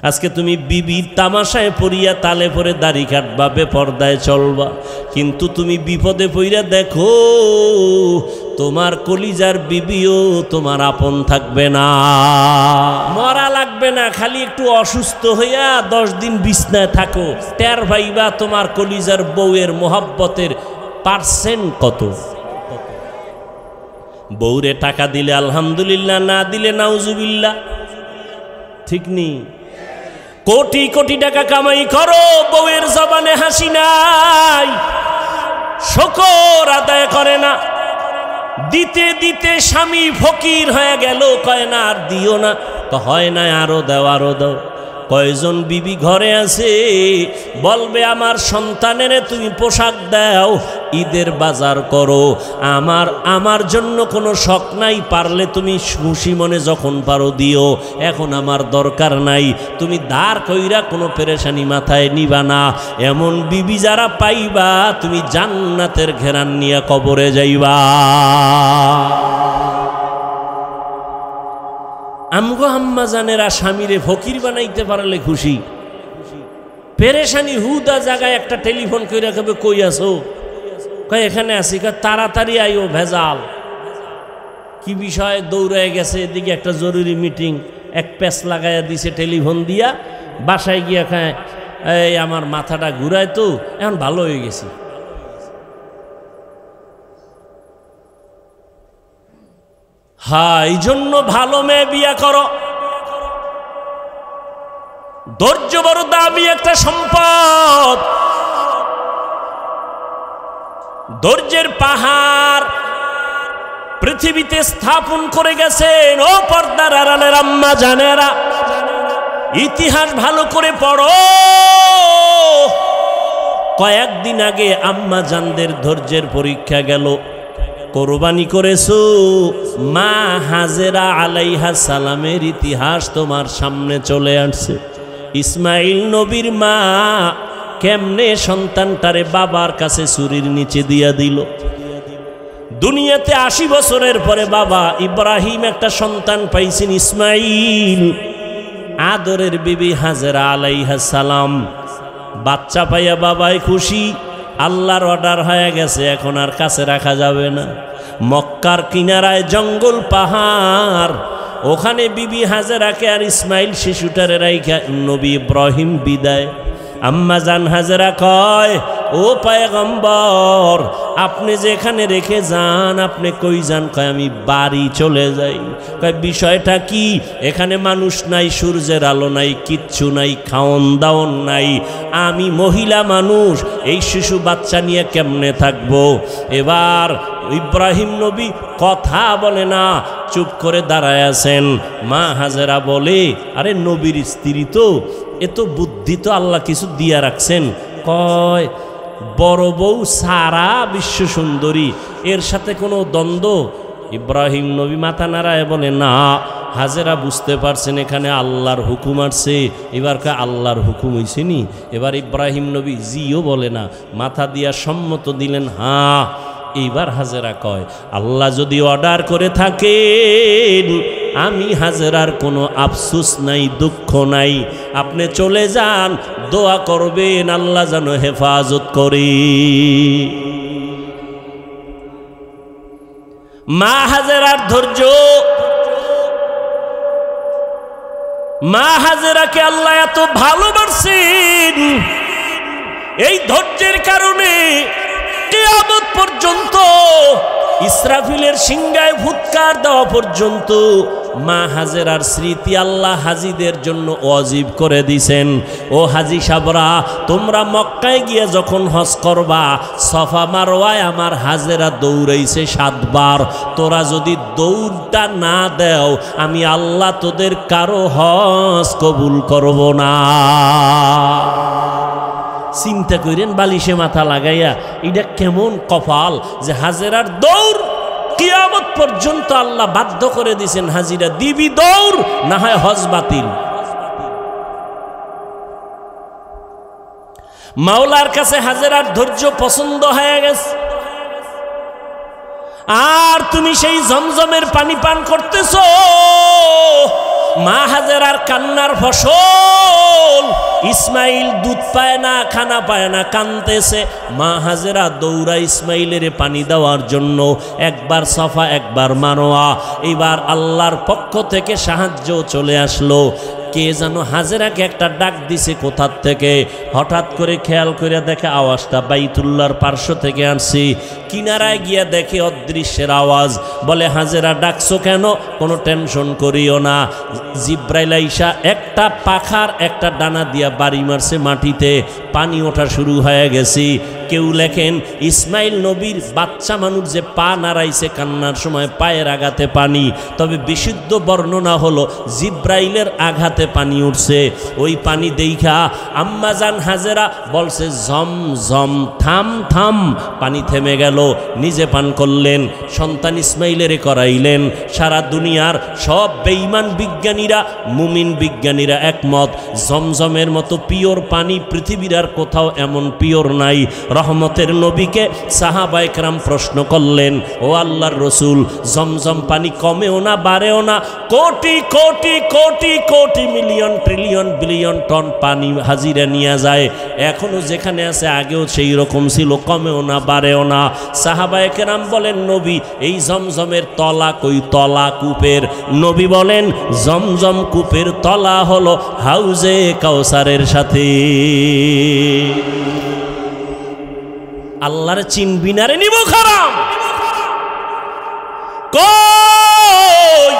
আজকে তুমি বিবির তামাশায় পড়িয়া তালে পরে দাড়ি কাটবা, বেপরদায় চলবা, কিন্তু তুমি বিপদে পড়িয়া দেখো তোমার কলিজার বিবিও তোমার আপন থাকবে না। মরা লাগবে না, খালি একটু অসুস্থ হইয়া 10 দিন বিছনায় থাকো, টের ভাইবা তোমার কলিজার বউয়ের মোহাব্বতের পার্সেন্ট কত। বউরে টাকা দিলে আলহামদুলিল্লাহ, না দিলে নাউজুবিল্লাহ, ঠিক নেই। কোটি কোটি টাকা কামাই করো, বউয়ের জবানে হাসি নাই, শুকর আদায় করে না। দিতে দিতে স্বামী ফকির হয়ে গেল, কয় না আর দিও না, তো হয় না আরো দাও আরো দাও। কয়জন বিবি ঘরে আছে বলবে আমার সন্তানের তুমি পোশাক দাও, ঈদের বাজার করো, আমার জন্য কোনো শখ নাই, পারলে তুমি খুশি মনে যখন পারো দিও, এখন আমার দরকার নাই। তুমি দাঁড় কইরা কোনো পেরেশানি মাথায় নিবা না। এমন বিবি যারা পাইবা তুমি জান্নাতের ঘেরান নিয়ে কবরে যাইবা। আমগো আম্মা জানেরা স্বামীরে ফকির বানাইতে পারলে খুশি, পেরেশানি হুদা জায়গায় একটা টেলিফোন কইরা কবে কই আছো, কয় এখানে আছি, কয় তাড়াতাড়ি আইও, ভেজাল কি বিষয়, দৌড়ায় গেছে এদিকে একটা জরুরি মিটিং, এক প্যাচ লাগাইয়া দিছে টেলিফোন দিয়া, বাসায় গিয়া খায় এই আমার মাথাটা ঘুরায় তো এখন ভালো হয়ে গেছি। হ্যাঁ, এই জন্য ভালো মেয়ে বিয়া করো। ধৈর্য বড় দামি একটা সম্পদ, ধৈর্যের পাহাড় পৃথিবীতে স্থাপন করে গেছেন। ও পর্দার আড়ালের আম্মা জানেরা, ইতিহাস ভালো করে পড়ো। কয়েকদিন আগে আম্মা জানদের ধৈর্যের পরীক্ষা গেল। কোরবানি করেছো, মা হাজেরা আলাইহা সালামের ইতিহাস তোমার সামনে চলে আসছে। ইসমাইল নবীর মা কেমনে সন্তানটারে বাবার কাছে ছুরির নিচে দিয়া দিল। দুনিয়াতে 80 বছরের পরে বাবা ইব্রাহিম একটা সন্তান পাইছেন, ইসমাইল। আদরের বিবি হাজেরা আলাইহা সালাম বাচ্চা পাইয়া বাবাই খুশি, আল্লাহর অর্ডার হয়ে গেছে, এখন আর কাছে রাখা যাবে না। মক্কার কিনারায় জঙ্গল পাহাড়, ওখানে বিবি হাজেরাকে আর ইসমাইল শিশুটারে রাইখা নবী ইব্রাহিম বিদায়। আম্মা জান হাজেরা কয়, ও পয়গম্বর আপনি যেখানে রেখে যান আপনি কই যান? কয় আমি বাড়ি চলে যাই। কয় বিষয়টা কি? এখানে মানুষ নাই, সূর্যের আলো নাই, কিচ্ছু নাই, খাওন দাওন নাই, আমি মহিলা মানুষ, এই শিশু বাচ্চা নিয়ে কেমনে থাকবো? এবার ইব্রাহিম নবী কথা বলে না, চুপ করে দাঁড়ায় আছেন। মা হাজেরা বলে, আরে নবীর স্ত্রী তো, এ তো বুদ্ধি তো আল্লাহ কিছু দিয়া রাখছেন। কয় বড় বউ সারা বিশ্ব সুন্দরী, এর সাথে কোনো দ্বন্দ্ব? ইব্রাহিম নবী মাথা নাড়ায় বলে, না। হাজেরা বুঝতে পারছেন এখানে আল্লাহর হুকুম আসছে। এবার কয় আল্লাহর হুকুম হইছে নি? এবার ইব্রাহিম নবী জিও বলে না, মাথা দিয়া সম্মত দিলেন, হ্যাঁ। এইবার হাজেরা কয়, আল্লাহ যদি অর্ডার করে থাকেন আমি হাজেরার কোনো আফসোস নাই, দুঃখ নাই, আপনি চলে যান, দোয়া করবেন আল্লাহ যেন হেফাজত করে। মা হাজেরার ধৈর্য, মা হাজেরাকে আল্লাহ এত ভালোবাসেন, এই ধৈর্যের কারণে কিয়ামত পর্যন্ত, ইসরাফিলের সিংহায় ফুৎকার দেওয়া পর্যন্ত মা হাজেরার স্মৃতি আল্লাহ হাজিদের জন্য ওয়াজিব করে দিছেন। ও হাজি সাবরা, তোমরা মক্কায় গিয়ে যখন হজ করবা, সফা মারওয়ায় আমার হাজেরা দৌড়াইছে 7 বার। তোরা যদি দৌড়টা না দেও আমি আল্লাহ তোদের কারো হজ কবুল করব না। চিন্তা করেন, বালিশে মাথা লাগাইয়া, এটা কেমন কপাল যে হাজেরার দৌড় কিয়ামত পর্যন্ত আল্লাহ বাধ্য করে দিয়েছেন, হাজিরা দিবি দৌড়, না হয় হজ বাতিল। মাওলার কাছে হাজেরার ধৈর্য পছন্দ হয়ে গেছে। আর তুমি সেই জমজমের পানি পান করতেছো, মা হাজেরার কান্নার ফসল ইসমাইল দুধ পায় না, খানা পায় না, কাঁদতেছে। মা হাজেরা দৌড়া ইসমাইলের পানি দেওয়ার জন্য, একবার সাফা একবার মারোয়া। এবার আল্লাহর পক্ষ থেকে সাহায্য চলে আসলো। কে যেন হাজেরাকে একটা ডাক দিছে কোথার থেকে। হঠাৎ করে খেয়াল করে দেখে আওয়াজটা বাইতুল্লাহর পার্শ্ব থেকে আসছে। কিনারায় গিয়া দেখে অদৃশ্যের আওয়াজ। বলে হাজেরা ডাকছো কেন? কোনো টেনশন করিও না, জিব্রাইল আইসা একটা পাখার একটা ডানা দিয়া বাড়ি মারছে মাটিতে, পানি ওঠা শুরু হয়ে গেছে। কেউ লেখেন ইসমাইল নবীর বাচ্চা মানুষ যে পা নাড়াইছে কান্নার সময় পায়ের আঘাতে পানি, তবে বিশুদ্ধ বর্ণনা হলো জিব্রাইলের আঘাতে পানি উঠছে। ওই পানি দেইখা আম্মাজান হাজেরা বলছে ঝম ঝম, থাম থাম। পানি থেমে গেল, নিজে পান করলেন, সন্তান ইসমাইলেরে করাইলেন। সারা দুনিয়ার সব বেঈমান বিজ্ঞানীরা, মুমিন বিজ্ঞানীরা একমত, জমজমের মতো পিওর পানি পৃথিবীর আর কোথাও এমন পিওর নাই। রহমতের নবীকে সাহাবায়ে কেরাম প্রশ্ন করলেন, ও আল্লাহর রসুল, জমজম পানি কমেও না বাড়েও না, crore crore crore crore million trillion billion ton পানি হাজিরা নিয়ে যায়, এখনো যেখানে আছে আগেও সেই রকম ছিল, কমেও না বাড়েও না। সাহাবায়ে কেরাম বলেন, নবী এই জমজমের তলা কই? তলা কূপের। নবী বলেন, জমজম কূপের তলা হলো হাউজে কাউসারের সাথে। আল্লাহর চিনবি না রে নিব খারাম। কই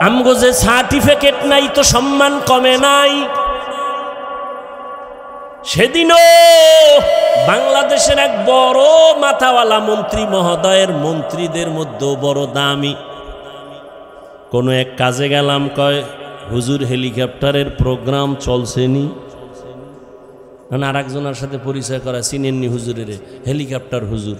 আমগো যে সার্টিফিকেট নাই তো সম্মান কমে নাই। সেদিনও বাংলাদেশের এক বড় মাথাওয়ালা মন্ত্রী মহোদয়ের মন্ত্রীদের মধ্যে বড় দামি কোনো এক কাজে গেলাম, কয় হুজুর হেলিকপ্টারের প্রোগ্রাম চলছেনি। আর একজনের সাথে পরিচয় করা, চিনেননি হুজুরের? হেলিকপ্টার হুজুর।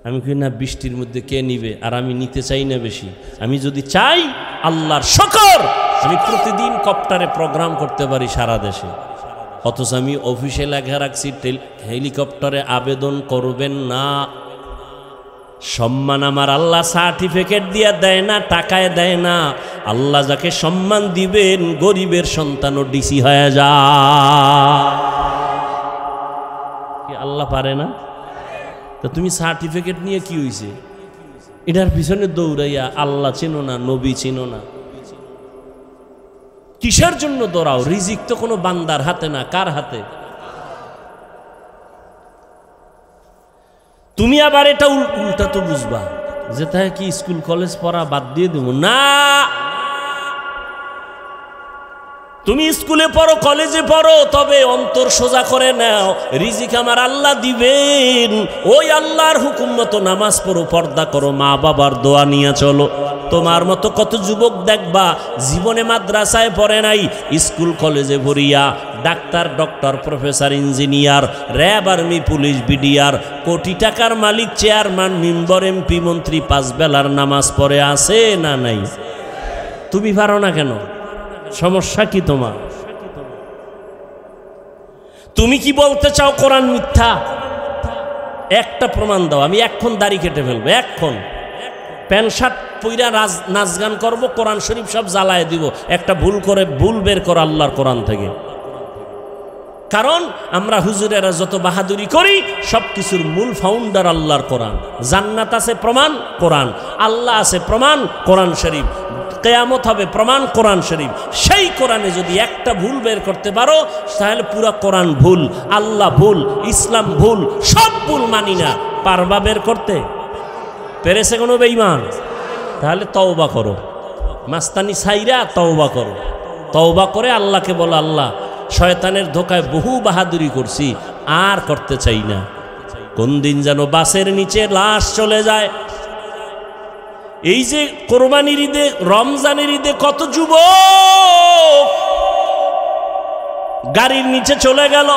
আমি কই না, বৃষ্টির মধ্যে কে নিবে? আর আমি নিতে চাই না বেশি। আমি যদি চাই, আল্লাহর শুকর, আমি প্রতিদিন কপ্টারে প্রোগ্রাম করতে পারি সারা দেশে। অথচ আমি অফিসে লেখা রাখছি হেলিকপ্টারে আবেদন করবেন না। সম্মান আমার আল্লাহ সার্টিফিকেট দিয়ে দেয় না, টাকায় দেয় না। আল্লাহ যাকে সম্মান দিবেন, গরিবের সন্তানও ডিসি হয়ে যায়। কি আল্লাহ পারে না? তা তুমি সার্টিফিকেট নিয়ে কি হইছে? এটার পিছনে দৌড়াইয়া আল্লাহ চিনো না, নবী চিনো না, কিসের জন্য দৌড়াও? রিজিক তো কোনো বান্দার হাতে না, কার হাতে? তুমি আবার এটা উল্টা তো বুঝবা যে তাই কি স্কুল কলেজ পড়া বাদ দিয়ে দেব না। তুমি স্কুলে পড়ো, কলেজে পড়ো, তবে অন্তর সোজা করে নাও, রিজিক আমার আল্লাহ দিবেন। ওই আল্লাহর হুকুম মতো নামাজ পড়ো, পর্দা করো, মা বাবার দোয়া নিয়ে চলো। তোমার মতো কত যুবক দেখবা জীবনে মাদ্রাসায় পড়ে নাই, স্কুল কলেজে ভরিয়া doctor, doctor, professor, engineer, RAB, army, police, BDR, কোটি টাকার মালিক, চেয়ারম্যান, মেম্বার, এমপি, মন্ত্রী, 5 বেলার নামাজ পড়ে আছে না নাই? তুমি পারো না কেন? সমস্যা কি তোমার? তুমি কি বলতে চাও কোরআন মিথ্যা? একটা প্রমাণ দাও, আমি এখন দাড়ি কেটে ফেলবো, এখন প্যান্ট শার্ট পইরা নাচ গান করবো, কোরআন শরীফ সব জ্বালায় দিব। একটা ভুল বের করো আল্লাহর কোরআন থেকে। কারণ আমরা হুজুরেরা যত বাহাদুরি করি, সব কিছুর মূল ফাউন্ডার আল্লাহর কোরআন। জান্নাত আছে প্রমাণ কোরআন, আল্লাহ আছে প্রমাণ কোরআন শরীফ, কিয়ামত হবে প্রমাণ কোরআন শরীফ। সেই কোরআনে যদি একটা ভুল বের করতে পারো, তাহলে পুরো কোরআন ভুল, আল্লাহ ভুল, ইসলাম ভুল, সব ভুল মানি না। পারবা বের করতে? পেরেছে কোনো বেঈমান? তাহলে তওবা করো, মাস্তানি ছাইরা তওবা করো। তওবা করে আল্লাহকে বলো, আল্লাহ শয়তানের ধোকায় বহু বাহাদুরি করছি, আর করতে চাই না। কোন দিন যেন বাসের নিচে লাশ চলে যায়। এই যে কোরবানির ঈদে, রমজানের ঈদে কত যুবক গাড়ির নিচে চলে গেল,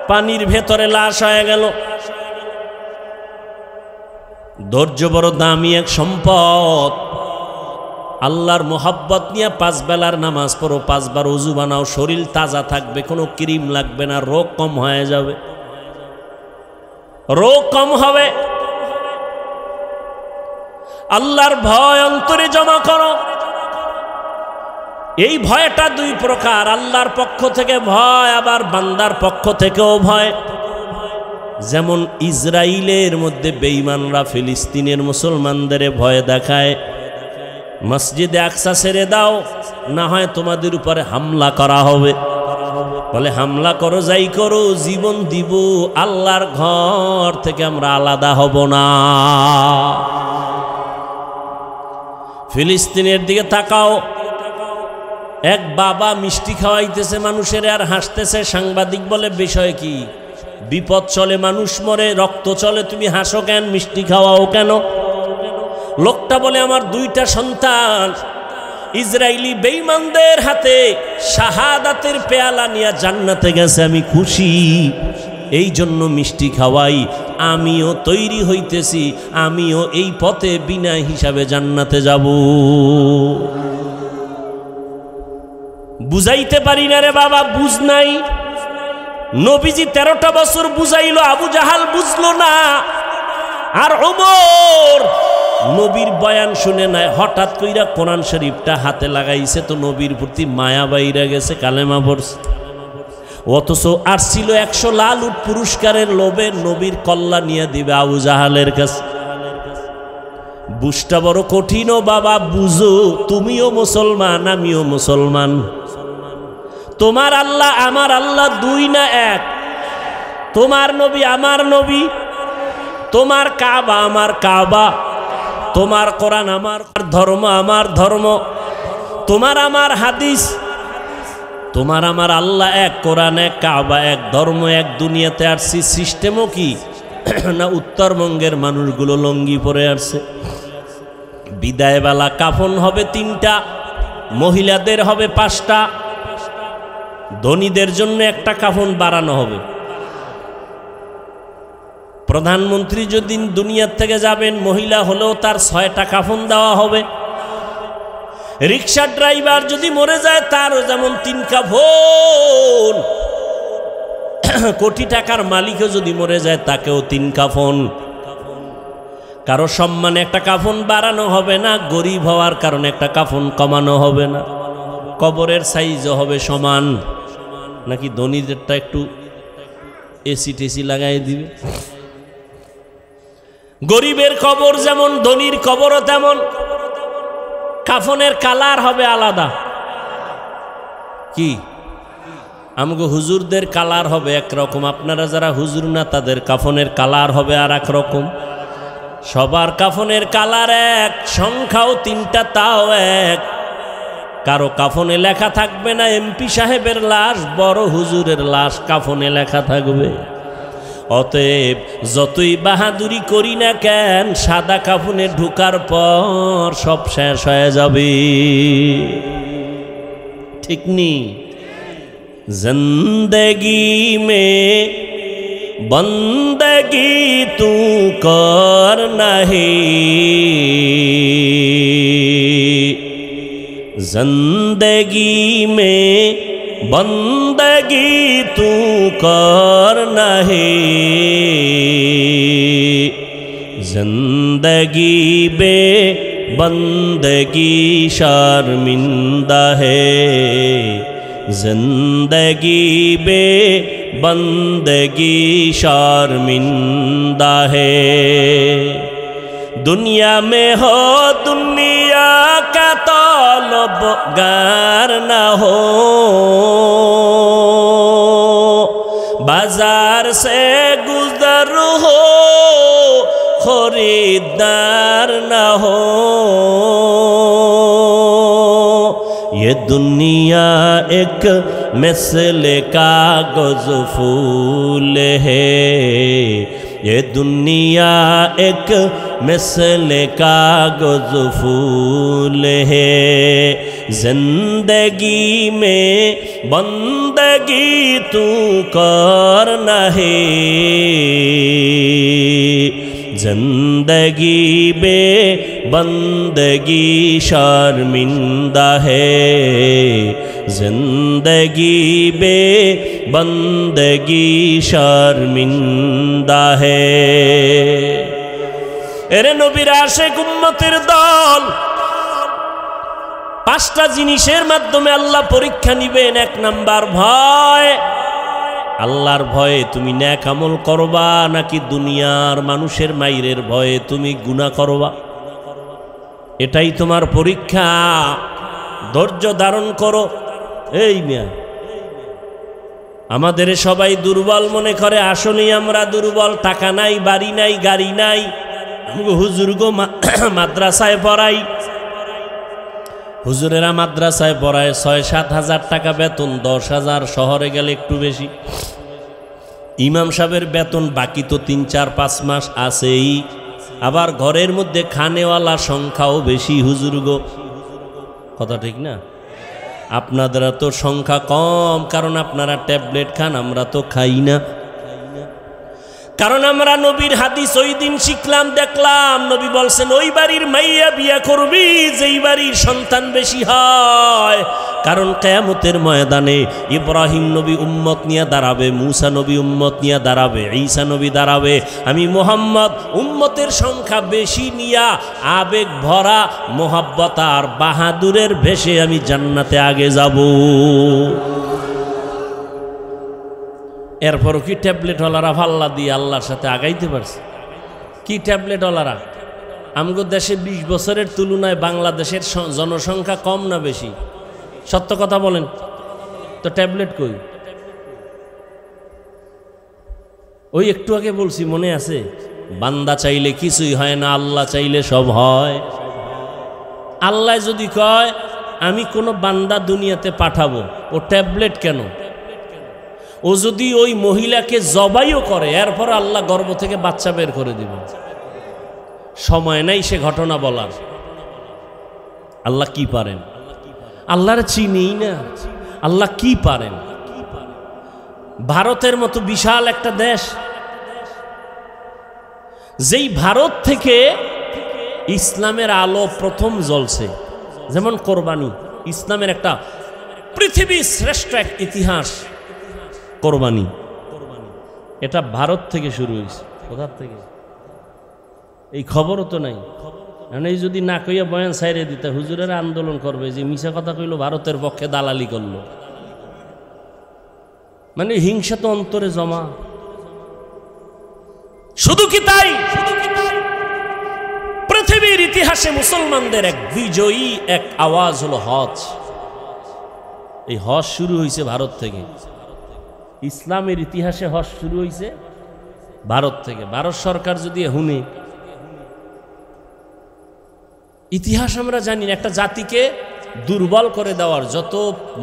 পানির ভেতরে লাশ হয়ে গেল। ধৈর্য বড় দামি এক সম্পদ। আল্লাহর মোহাব্বত নিয়ে 5 বেলার নামাজ পড়ো, 5 বার ওযু বানাও, শরীর তাজা থাকবে, কোনো ক্রিম লাগবে না, রোগ কম হয়ে যাবে, রোগ কম হবে। আল্লাহর ভয় অন্তরে জমা করো। এই ভয়টা দুই প্রকার, আল্লাহর পক্ষ থেকে ভয়, আবার বান্দার পক্ষ থেকেও ভয়। যেমন ইসরায়েলের মধ্যে বেঈমানরা ফিলিস্তিনের মুসলমানদের ভয় দেখায়, মসজিদে আকসা ছেড়ে দাও, না হয় তোমাদের উপরে হামলা করা হবে। বলে হামলা করো, যাই করো, জীবন দিব, আল্লাহর ঘর থেকে আমরা আলাদা হব না। ফিলিস্তিনের দিকে তাকাও, এক বাবা মিষ্টি খাওয়াইতেছে মানুষের আর হাসতেছে। সাংবাদিক বলে বিষয় কি? বিপদ চলে, মানুষ মরে, রক্ত চলে, তুমি হাসো কেন, মিষ্টি খাওয়াও কেন? লোকটা বলে আমার দুইটা সন্তান ইসরায়েলি বেঈমানদের হাতে শাহাদাতের পেয়ালা নিয়ে জান্নাতে গেছে, আমি খুশি, এই জন্য মিষ্টি খাওয়াই। আমিও তৈরি হইতেছি, আমিও এই পথে বিনা হিসাবে জান্নাতে যাব। বুঝাইতে পারি না রে বাবা, বুঝ নাই। নবীজি 13টা বছর বুঝাইলো, আবু জাহাল বুঝলো না। আর ওমর নবীর বয়ান শুনে নাই, হঠাৎ কইরা কোরআন শরীফটা হাতে লাগাইছে, তো নবীর প্রতি মায়া বাইরা গেছে, কালেমা পড়ছে। অথচ আর ছিল 100 লাল উট পুরস্কারের লোভে নবীর কল্লা নিয়ে দিবে আবু জাহালের কাছে। বুঝটা বড় কঠিন ও বাবা, বুঝো, তুমিও মুসলমান, আমিও মুসলমান। তোমার আল্লাহ আমার আল্লাহ দুই না এক, তোমার নবী আমার নবী, তোমার কাবা আমার কাবা, তোমার কোরআন আমার ধর্ম, আমার ধর্ম, তোমার আমার হাদিস, তোমার আমার আল্লাহ এক, কোরআন এক, কাবা এক, ধর্ম এক। দুনিয়াতে আসছি সিস্টেমও কি না উত্তরবঙ্গের মানুষগুলো লঙ্গি পরে আসছে। বিদায়বেলা কাফন হবে 3টা, মহিলাদের হবে 5টা, ধনীদের জন্য একটা কাফন বাড়ানো হবে। প্রধানমন্ত্রী যদি দুনিয়ার থেকে যাবেন, মহিলা হলেও তার 6টা কাফন দেওয়া হবে। রিক্সা ড্রাইভার যদি মরে যায়, তারও যেমন 3 কাফন। কোটি টাকার মালিকও যদি মরে যায়, তাকেও 3 কাফন। কারো সম্মানে একটা কাফন বাড়ানো হবে না, গরিব হওয়ার কারণে একটা কাফন কমানো হবে না। কবরের সাইজও হবে সমান, নাকি ধনীদেরটা একটু এসি টেসি লাগাই দিবে। গরিবের কবর যেমন, ধনীর কবরও তেমন। কাফনের কালার হবে আলাদা। কি আমগো হুজুরদের কালার হবে একরকম, আপনারা যারা হুজুর না তাদের কাফনের কালার হবে আর এক রকম। সবার কাফনের কালার এক, সংখ্যাও 3টা, তাও এক। কারো কাফনে লেখা থাকবে না এমপি সাহেবের লাশ, বড় হুজুরের লাশ কাফনে লেখা থাকবে। অতএব যতই বাহাদুরি করি না কেন, সাদা কাফনে ঢুকার পর সব শেষ হয়ে যাবে, ঠিক নি? জিন্দেগি মে বন্দগি তু কর নাহি, जिंदगी में बंदगी तू कर नहीं, जिंदगी बे बंदगी शर्मिंदा है, जिंदगी बे बंदगी शर्मिंदा है। दुनिया में हो दुनिया का तलबगार न हो, बाजार से गुजर हो खरीदार न हो। ये दुनिया एक मिसल कागज फूल है, ये दुनिया एक मिसल कागज फूल है। जिंदगी में बंदगी तू कर नहीं, जिंदगी बे बंदगी शर्मिंदा है, जिंदगी बे बंदगी शर्मिंदा है। এরে নবীর আশিক উম্মতের দল, 5টা জিনিসের মাধ্যমে আল্লাহ পরীক্ষা নিবেন। 1 নাম্বার ভয়। আল্লাহর ভয়ে তুমি নেক আমল করবা নাকি দুনিয়ার মানুষের মাইরের ভয়ে তুমি গুনাহ করবা, এটাই তোমার পরীক্ষা। ধৈর্য ধারণ করো। এই মিয়া, আমাদের সবাই দুর্বল মনে করে, আসলেই আমরা দুর্বল। টাকা নাই, বাড়ি নাই, গাড়ি নাই। হুজুরগো মাদ্রাসায় পড়াই, হুজুরেরা মাদ্রাসায় পড়ায় 6-7 হাজার টাকা বেতন, 10,000, শহরে গেলে একটু বেশি। ইমাম সাহেবের বেতন বাকি তো 3-4-5 মাস আছেই। আবার ঘরের মধ্যে খানেওয়ালা সংখ্যাও বেশি হুজুরগো, কথা ঠিক না? আপনাদের তো সংখ্যা কম, কারণ আপনারা ট্যাবলেট খান, আমরা তো খাই না। কারণ আমরা নবীর হাদিস ওই দিন শিখলাম, দেখলাম নবী বলছেন ওই বাড়ির মাইয়া বিয়া করবি যেই বাড়ির সন্তান বেশি হয়। কারণ কিয়ামতের ময়দানে ইব্রাহিম নবী উম্মত নিয়ে দাঁড়াবে, মূসা নবী উম্মত নিয়ে দাঁড়াবে, ঈসা নবী দাঁড়াবে। আমি মুহাম্মদ উম্মতের সংখ্যা বেশি নিয়া আবেগ ভরা মোহাব্বত আর বাহাদুরের ভেসে আমি জান্নাতে আগে যাব। এরপরও কি ট্যাবলেটওয়ালারা ফাল্লা দিয়ে আল্লাহর সাথে আগাইতে পারছে? কি ট্যাবলেটওয়ালারা? আমগো দেশে 20 বছরের তুলনায় বাংলাদেশের জনসংখ্যা কম না বেশি? সত্য কথা বলেন তো, ট্যাবলেট কই? ওই একটু আগে বলছি, মনে আছে? বান্দা চাইলে কিছুই হয় না, আল্লাহ চাইলে সব হয়। আল্লাহ যদি কয় আমি কোনো বান্দা দুনিয়াতে পাঠাবো, ও ট্যাবলেট কেন? ও যদি ওই মহিলাকে জবাইও করে, এরপর আল্লাহ গর্ভ থেকে বাচ্চা বের করে দিবে। সময় নাই সে ঘটনা বলার। আল্লাহ কি পারেন? আল্লাহর চিনি না, আল্লাহ কি পারেন? ভারতের মতো বিশাল একটা দেশ, যেই ভারত থেকে ইসলামের আলো প্রথম জ্বলছে, যেমন কোরবানি, ইসলামের একটা পৃথিবীর শ্রেষ্ঠ এক ইতিহাস কোরবানি, এটা ভারত থেকে শুরু হয়েছে। কোথা থেকে? এই খবরও তো নাই। এই যদি না কইয়া বয়ান সাইরে দিতে, হুজুরেরা আন্দোলন করবে যে মিছা কথা কইলো, ভারতের পক্ষে দালালি করলো। মানে হিংসা তো অন্তরে জমা। শুধু কি তাই? পৃথিবীর ইতিহাসে মুসলমানদের এক বিজয়ী এক আওয়াজ হলো হজ। এই হজ শুরু হয়েছে ভারত থেকে। ইসলামের ইতিহাসে হজ শুরু হয়েছে ভারত থেকে। ভারত সরকার যদি হুনে, ইতিহাস আমরা জানি না, একটা জাতিকে দুর্বল করে দেওয়ার যত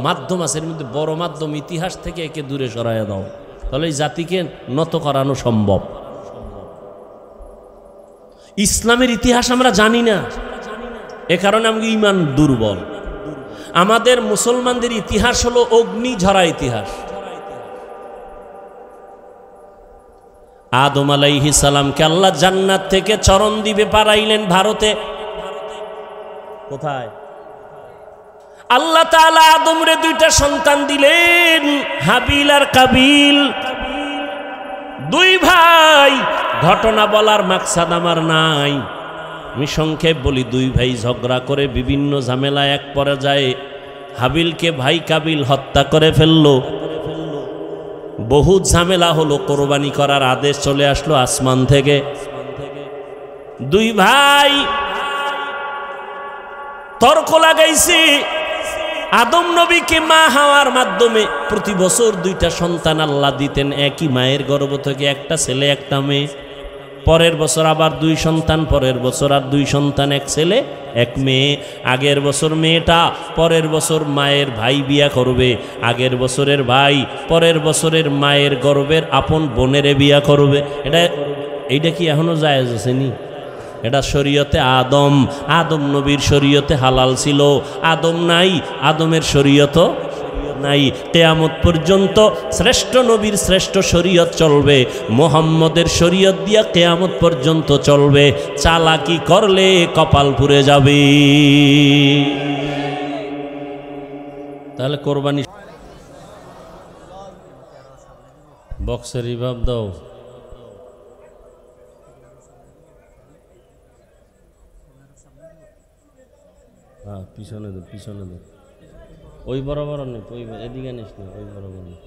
মাধ্যম আছে এর মধ্যে বড় মাধ্যম ইতিহাস থেকে একে দূরে সরাইয়া দাও, তাহলে এই জাতিকে নত করানো সম্ভব। ইসলামের ইতিহাস আমরা জানি না, এ কারণে আমাদের ঈমান দুর্বল। আমাদের মুসলমানদের ইতিহাস হলো অগ্নি ঝরা ইতিহাস। আদম আলাইহিস সালামকে আল্লাহ জান্নাত থেকে চরণ দ্বীপে পাঠাইলেন ভারতে। কোথায়? আল্লাহ তাআলা আদমরে 2টা সন্তান দিলেন, হাবিল আর কাবিল, 2 ভাই। ঘটনা বলার মাকসাদ আমার নাই, আমি সংক্ষেপ বলি। 2 ভাই ঝগড়া করে বিভিন্ন ঝামেলা এক পর্যায়ে হাবিলকে ভাই কাবিল হত্যা করে ফেললো। বহু ঝামেলা হলো, কোরবানি করার আদেশ চলে আসলো আসমান থেকে। 2 ভাই তর্ক লাগাইছে। আদম নবীকে মা হাওয়ার মাধ্যমে প্রতি বছর 2টা সন্তান আল্লাহ দিতেন, একই মায়ের গর্ভ থেকে, একটা ছেলে একটা মেয়ে। পরের বছর আবার 2 সন্তান, পরের বছর আর 2 সন্তান, এক ছেলে এক মেয়ে। আগের বছর মেয়েটা, পরের বছর মায়ের ভাই বিয়া করবে। আগের বছরের ভাই পরের বছরের মায়ের গর্ভের আপন বোনের বিয়া করবে। এইটা কি এখনো জায়েজ আছে নি? এটা শরীয়তে আদম নবীর শরীয়তে হালাল ছিল। আদম নাই, আদমের শরীয়ত নাই। কিয়ামত পর্যন্ত শ্রেষ্ঠ নবীর শ্রেষ্ঠ শরীয়ত চলবে, মুহাম্মদের শরীয়ত দিয়া কিয়ামত পর্যন্ত চলবে। চালাকি করলে কপাল পুড়ে যাবে। তাহলে কোরবানি বক্সের রিভাব দাও। পিছনে দে, পিছনে দে। ওই বরাবর নেই, ওই এদিকে নিস না, ওই বরাবর নেই।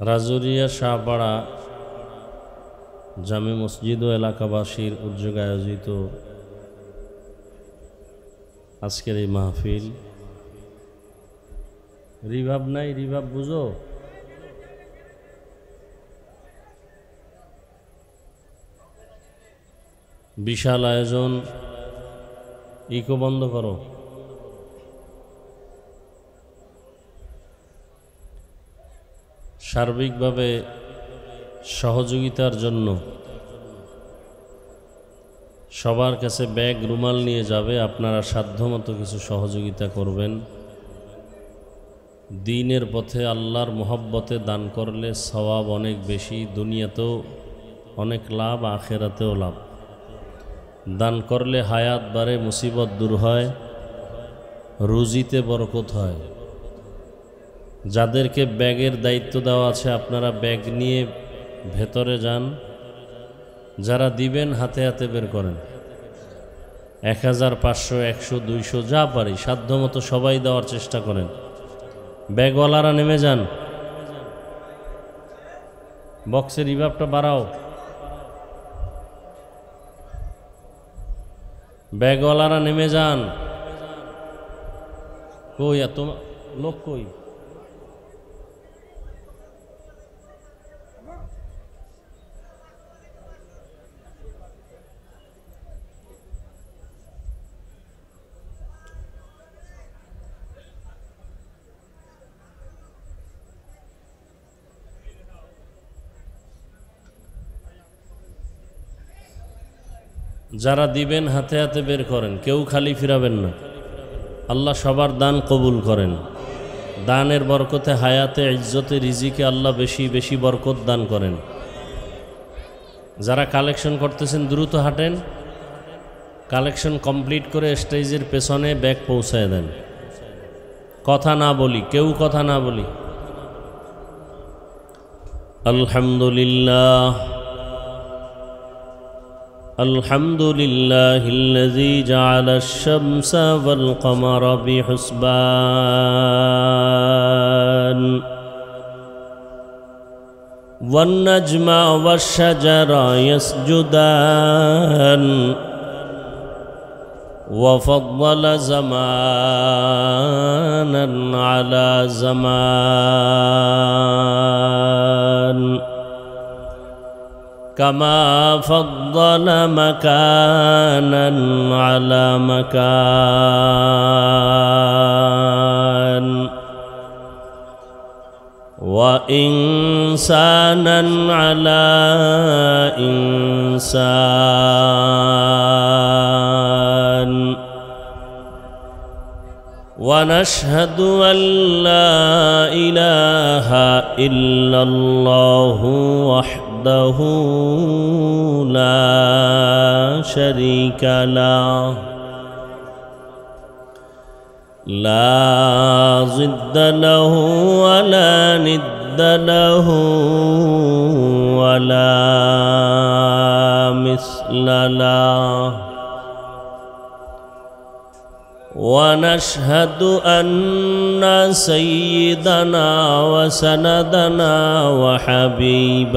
রাজুরিয়া শাহপাড়া জামে মসজিদ ও এলাকাবাসীর উদ্যোগে আয়োজিত আজকের এই মাহফিল, রিভাব নাই, রিভাব বুঝো, বিশাল আয়োজন, ইকো বন্ধ করো। সার্বিকভাবে সহযোগিতার জন্য সবার কাছে ব্যাগ রুমাল নিয়ে যাবে, আপনারা সাধ্যমতো কিছু সহযোগিতা করবেন। দ্বীনের পথে আল্লাহর মহব্বতে দান করলে সওয়াব অনেক বেশি, দুনিয়াতেও অনেক লাভ, আখেরাতেও লাভ। দান করলে হায়াত বাড়ে, মুসিবত দূর হয়, রুজিতে বরকত হয়। যাদেরকে ব্যাগের দায়িত্ব দেওয়া আছে আপনারা ব্যাগ নিয়ে ভেতরে যান। যারা দিবেন হাতে হাতে বের করেন, 1000, 500, 100, 200 যা পারি সাধ্যমতো সবাই দেওয়ার চেষ্টা করেন। ব্যাগওয়ালারা নেমে যান, বক্সের রিভাবটা বাড়াও। ব্যাগওয়ালারা নেমে যান। কই এত লোক কই? যারা দিবেন হাতে হাতে বের করেন, কেউ খালি ফিরাবেন না। আল্লাহ সবার দান কবুল করেন। দানের বরকতে হায়াতে, ইজ্জতে, রিজিকে আল্লাহ বেশি বেশি বরকত দান করেন। যারা কালেকশন করতেছেন দ্রুত হাঁটেন, কালেকশন কমপ্লিট করে স্টেজের পেছনে ব্যাগ পৌঁছায় দেন। কথা না বলি, কেউ কথা না বলি। আলহামদুলিল্লাহ, الحمد لله الذي جعل الشمس والقمر بحسبان والنجم والشجر يسجدان وفضل زمانا على زمان كما فضل مكانا على مكان وإنسانا على إنسان ونشهد أن لا إله إلا الله وحده لا شريك له لا ضد له ولا ند له ولا مثل له ونشهد أن سيدنا وسندنا وحبيب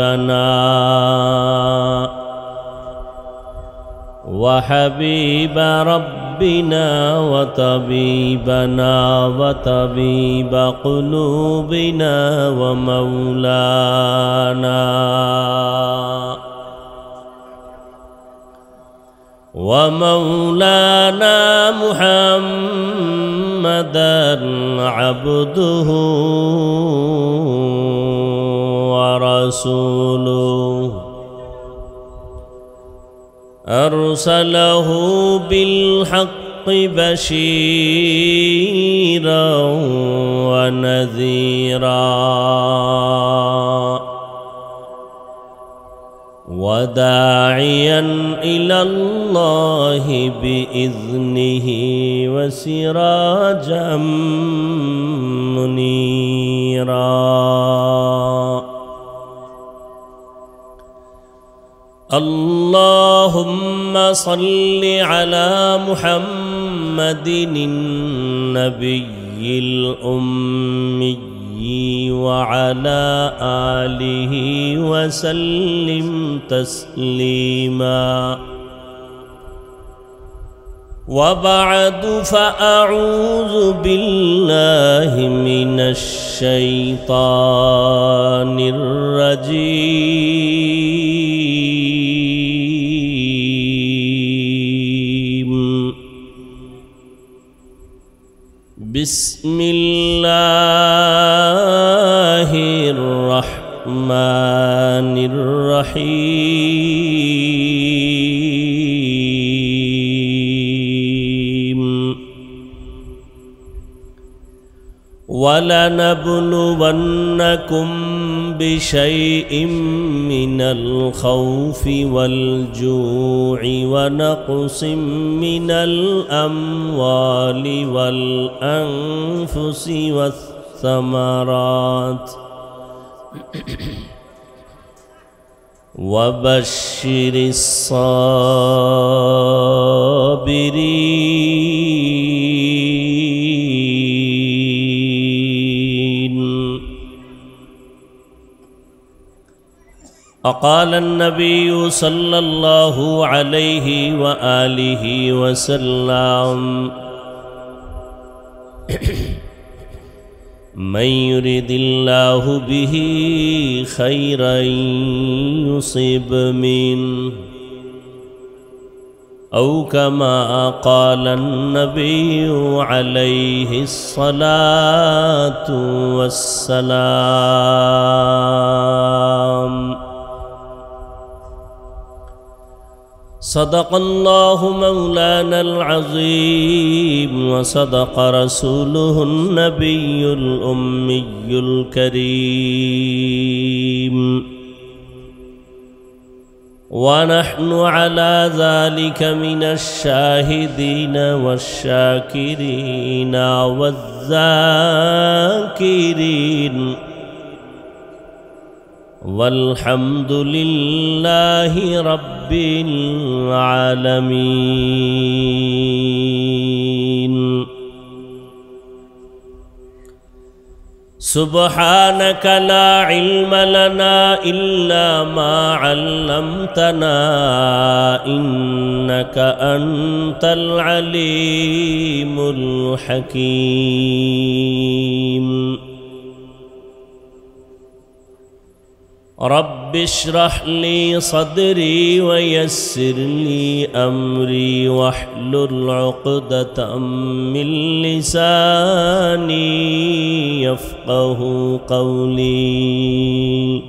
ربنا وطبيبنا وطبيب قلوبنا ومولانا محمدا عبده ورسوله أرسله بالحق بشيرا ونذيرا وداعيا إلى الله بإذنه وسراجا منيرا اللهم صل على محمد النبي الأمي وعلى آله وسلم تسليما وبعد فأعوذ بالله من الشيطان الرجيم بسم الله الرحمن الرحيم ولنبلونكم بشيء من الخوف والجوع ونقص من الأموال والأنفس والثمرات وبشر الصابرين. وقال النبي صلى الله عليه وآله وسلم من يرد الله به خيرا يصب منه أو كما قال النبي عليه الصلاة والسلام. صدق الله مولانا العظيم وصدق رسوله النبي الأمي الكريم ونحن على ذلك من الشاهدين والشاكرين والذاكرين والحمد لله رب العالمين. سبحانك لا علم لنا إلا ما علمتنا إنك أنت العليم الحكيم. رب اشرح لي صدري ويسر لي أمري واحلل عقدة من لساني يفقه قولي.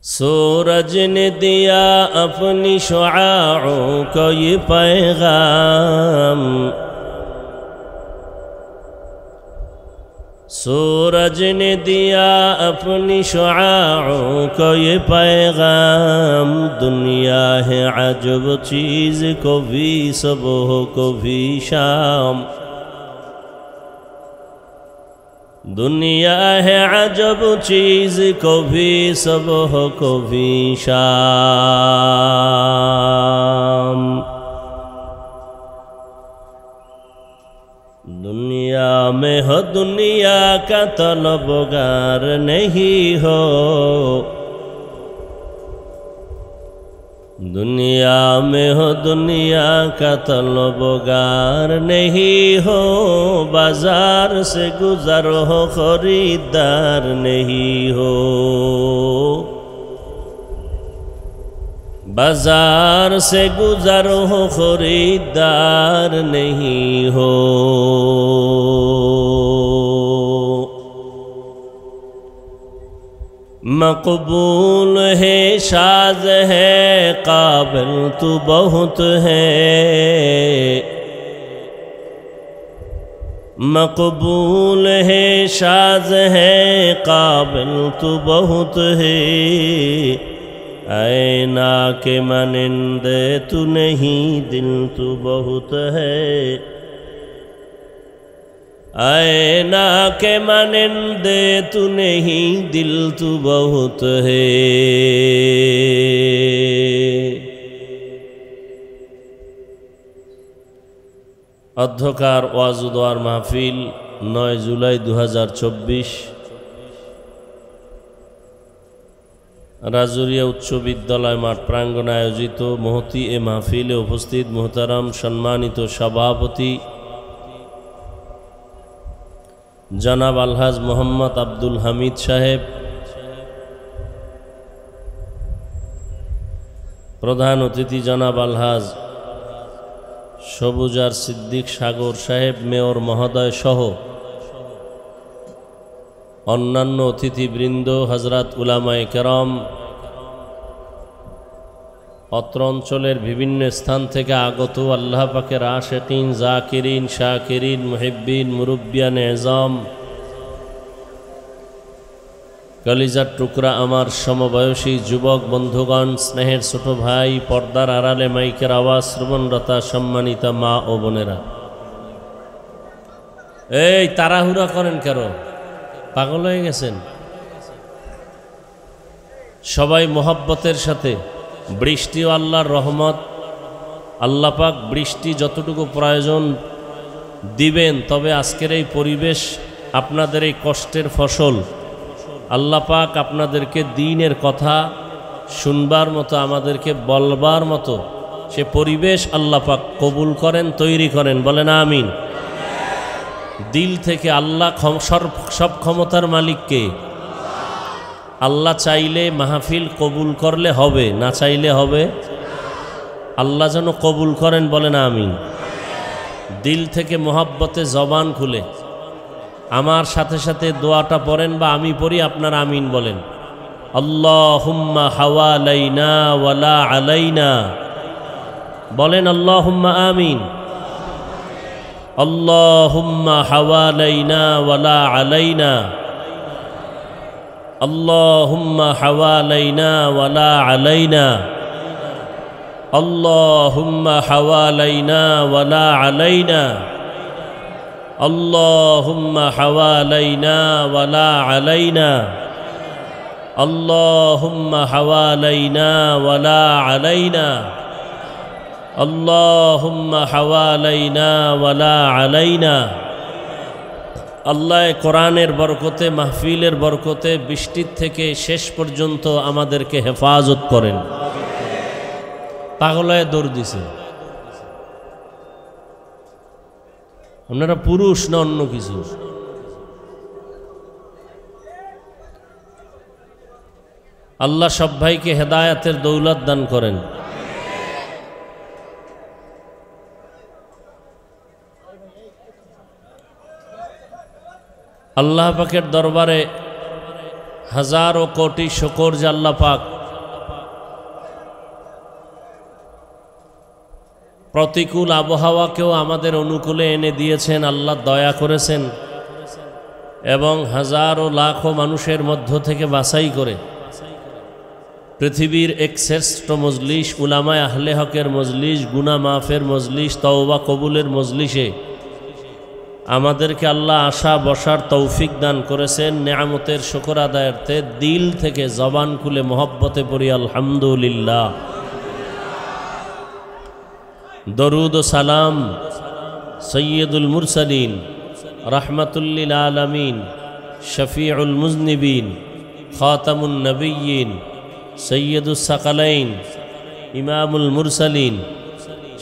सूरज ने दिया अपनी शुआओं को ये पैगाम, सूरज ने दिया अपनी शुआओं को ये पैगाम। दुनिया है अजब चीज़ को भी सुबह को भी शाम, दुनिया है अजब चीज़ को भी सुबह को भी शाम। दुनिया में हो दुनिया का तलबगार नहीं हो, दुनिया में हो दुनिया का तलबगार नहीं हो। बाजार से गुजर हो खरीदार नहीं हो, बाजार से गुजर हो खरीदार नहीं हो। मकबूल है शाज़ है काबिल तू बहुत है, मकबूल है शाज है काबिल तो बहुत है ऐना के मानिंदे तू नहीं दिल तू बहुत है ऐना के मानिंदे तू नहीं दिल तू बहुत है। অধ্যকার ওয়াজ ও দোয়ার মাহফিল 9 জুলাই 2024 রাজুরিয়া উচ্চ বিদ্যালয় মাঠ প্রাঙ্গণে আয়োজিত মহতি এ মাহফিলে উপস্থিত মোহতারাম সম্মানিত সভাপতি জনাব আলহাজ মোহাম্মদ আব্দুল হামিদ সাহেব, প্রধান অতিথি জনাব আলহাজ সবুজার সিদ্দিক সাগর সাহেব মেয়র মহোদয় সহ অন্যান্য অতিথিবৃন্দ, হযরত উলামায়ে কেরাম, অত্র অঞ্চলের বিভিন্ন স্থান থেকে আগত আল্লাহ পাকের আশিকিন, জাকিরিন, শাকিরিন, মুহিব্বিন, মুরব্বিয়ান এজাম, কলিজার টুকরা আমার সমবয়সী যুবক বন্ধুগণ, স্নেহের ছোট ভাই, পর্দার আড়ালে মাইকের আওয়াজ শ্রবণরতা সম্মানিতা মা ও বোনেরা, এই তাড়াহুড়া করেন কেন? পাগল হয়ে গেছেন? সবাই মোহাব্বতের সাথে, বৃষ্টি ও আল্লাহর রহমত, আল্লাহ পাক বৃষ্টি যতটুকু প্রয়োজন দিবেন, তবে আজকের এই পরিবেশ আপনাদের এই কষ্টের ফসল আল্লাহ পাক আপনাদেরকে দ্বীনের কথা শুনবার মতো, আমাদেরকে বলবার মতো সে পরিবেশ আল্লাহ পাক কবুল করেন, তৈরি করেন, বলেন আমিন। দিল থেকে আল্লাহ সব ক্ষমতার মালিককে, আল্লাহ চাইলে মাহফিল কবুল করলে হবে, না চাইলে হবে। আল্লাহ যেন কবুল করেন, বলেন আমিন। দিল থেকে মোহাব্বতে জবান খুলে আমার সাথে সাথে দোয়াটা পড়েন বা আমি পড়ি, আপনারা আমিন বলেন। আল্লাহুম্মা হাওয়ালাইনা ওয়ালা আলাইনা, বলেন আল্লাহুম্মা আমিন। আল্লাহুম্মা হাওয়ালাইনা ওয়ালা আলাইনা, আল্লাহুম্মা হাওয়ালাইনা ওয়ালা আলাইনা, আল্লাহুম্মা হাওয়ালাইনা ওয়ালা আলাইনা, আল্লাহুম্মা হাওয়ালাইনা ওয়ালা আলাইনা, আল্লাহুম্মা হাওয়ালাইনা ওয়ালা আলাইনা, আল্লাহুম্মা হাওয়ালাইনা ওয়ালা আলাইনা। আল্লাহ কোরআনের বরকতে, মাহফিলের বরকতে বৃষ্টির থেকে শেষ পর্যন্ত আমাদেরকে হেফাজত করেন। পাগলায় দৌড় দিছে, আপনারা পুরুষ না অন্য কিছু? আল্লাহ সব ভাইকে হেদায়াতের দৌলত দান করেন। আল্লাহ পাকের দরবারে হাজারো কোটি শুকর যে আল্লাহ পাক প্রতিকূল আবহাওয়াকেও আমাদের অনুকূলে এনে দিয়েছেন, আল্লাহ দয়া করেছেন এবং হাজারো লাখো মানুষের মধ্য থেকে বাছাই করে পৃথিবীর এক শ্রেষ্ঠ মজলিস, উলামায়ে আহলে হকের মজলিস, গুনাহ মাফের মজলিস, তওবা কবুলের মজলিসে আমাদেরকে আল্লাহ আসা বসার তৌফিক দান করেছেন। নেয়ামতের শুকর আদায়ার্থে দিল থেকে জবান খুলে মোহব্বতে পড়ি আলহামদুলিল্লাহ। দরুদ ও সালাম সৈয়দুল মুরসালিন, রাহমাতুল্লিল আলামিন, শফিউল মুজনিবিন, খাতামুন নবিয়্যিন, সৈয়দুস সাকালাইন, ইমামুল মুরসালিন,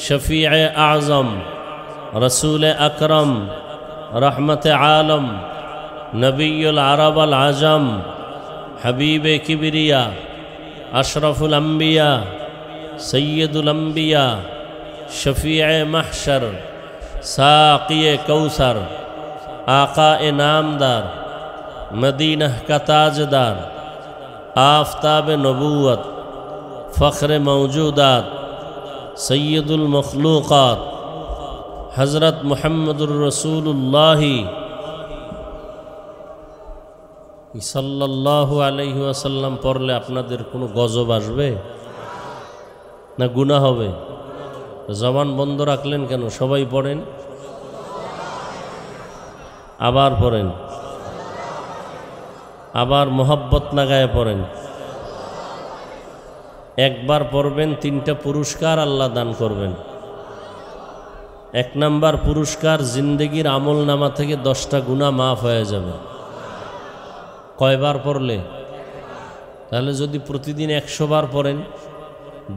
শফিয়ে আজম, রসুল আকরম, রহমতে আলম, নবীল আরব আল আজম, হাবিবে কিবরিয়া, আশরফুল আম্বিয়া, সৈয়দুল আম্বিয়া, শফিয়ে মাহশর, সাকিয়ে কৌসর, आका-ए नामदार, मदीना का ताजदार, आफताब नबूवत, फ़ख्र मौजूदात, सैयदुल मखलूक़ात, হযরত মুহাম্মদুর রাসূলুল্লাহ সাল্লাল্লাহু আলাইহি ওয়াসাল্লাম পড়লে আপনাদের কোনো গজব আসবে না গুনাহ হবে? জবান বন্ধ রাখলেন কেন? সবাই পড়েন, আবার পড়েন, আবার মোহাব্বত লাগায় পড়েন। একবার পড়বেন, 3টা পুরস্কার আল্লাহ দান করবেন। 1 নাম্বার পুরস্কার, জিন্দেগির আমল নামা থেকে 10টা গুনাহ মাফ হয়ে যাবে। কয়বার পড়লে? তাহলে যদি প্রতিদিন 100 বার পড়েন,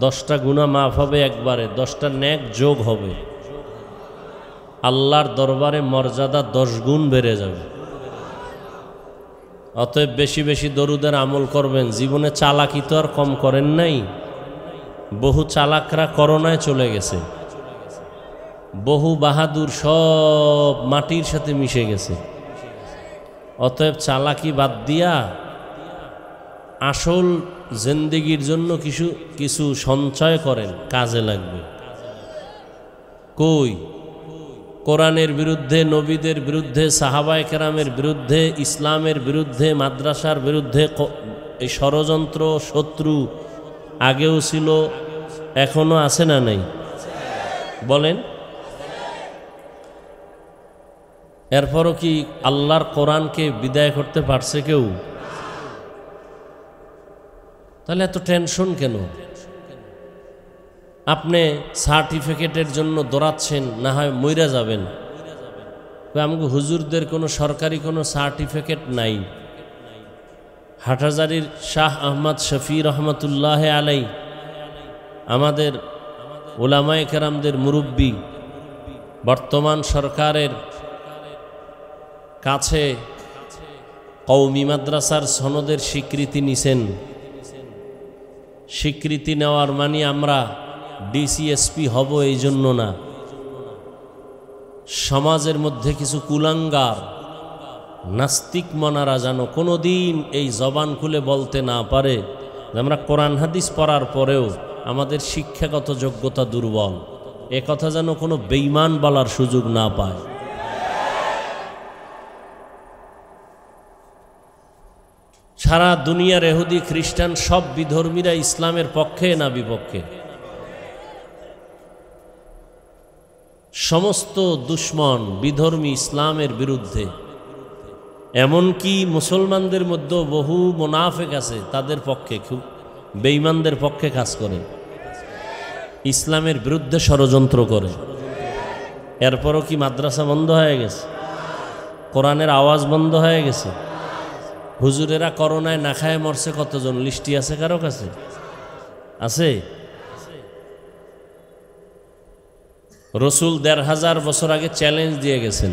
10টা গুনাহ মাফ হবে একবারে, 10টা নেক যোগ হবে। আল্লাহর দরবারে মর্যাদা 10 গুণ বেড়ে যাবে। অতএব বেশি বেশি দরুদের আমল করবেন। জীবনে চালাকি তো আর কম করেন নাই। বহু চালাকরা করোনায় চলে গেছে, বহু বাহাদুর সব মাটির সাথে মিশে গেছে। অতএব চালাকি বাদ দিয়া আসল জিন্দেগির জন্য কিছু কিছু সঞ্চয় করেন, কাজে লাগবে। কই কোরআনের বিরুদ্ধে, নবীদের বিরুদ্ধে, সাহাবায়ে কেরামের বিরুদ্ধে, ইসলামের বিরুদ্ধে, মাদ্রাসার বিরুদ্ধে এই ষড়যন্ত্র শত্রু আগেও ছিল, এখনো আছে না নাই? বলেন। এরপরও কি আল্লাহর কোরআনকে বিদায় করতে পারছে কেউ? তাহলে এত টেনশন কেন? আপনি সার্টিফিকেটের জন্য দৌড়াচ্ছেন, না হয় মইরা যাবেন। আমাকে হুজুরদের কোনো সরকারি কোনো সার্টিফিকেট নাই। হাটহাজারীর শাহ আহমদ শফি রহমতুল্লাহ আলাই, আমাদের উলামায়ে কেরামদের মুরব্বী, বর্তমান সরকারের কাছে কওমি মাদ্রাসার সনদের স্বীকৃতি নিছেন। স্বীকৃতি নেওয়ার মানে আমরা ডিসিএসপি হব এই জন্য না। সমাজের মধ্যে কিছু কুলাঙ্গার নাস্তিক মনারা যেন কোনো দিন এই জবান খুলে বলতে না পারে যে আমরা কোরআন হাদিস পড়ার পরেও আমাদের শিক্ষাগত যোগ্যতা দুর্বল। এ কথা যেন কোনো বেঈমান বলার সুযোগ না পায়। সারা দুনিয়ার ইহুদি খ্রিস্টান সব বিধর্মীরা ইসলামের পক্ষে না বিপক্ষে? সমস্ত দুশ্মন বিধর্মী ইসলামের বিরুদ্ধে। এমনকি মুসলমানদের মধ্যেও বহু মুনাফিক আছে, তাদের পক্ষে, খুব বেঈমানদের পক্ষে কাজ করে, ইসলামের বিরুদ্ধে ষড়যন্ত্র করে। এরপরও কি মাদ্রাসা বন্ধ হয়ে গেছে? কোরআনের আওয়াজ বন্ধ হয়ে গেছে? হুজুরেরা করোনায় না খায় মরছে কতজন? লিস্টি আছে কারো কাছে? আছে? রসুল ১৫০০ বছর আগে চ্যালেঞ্জ দিয়ে গেছেন,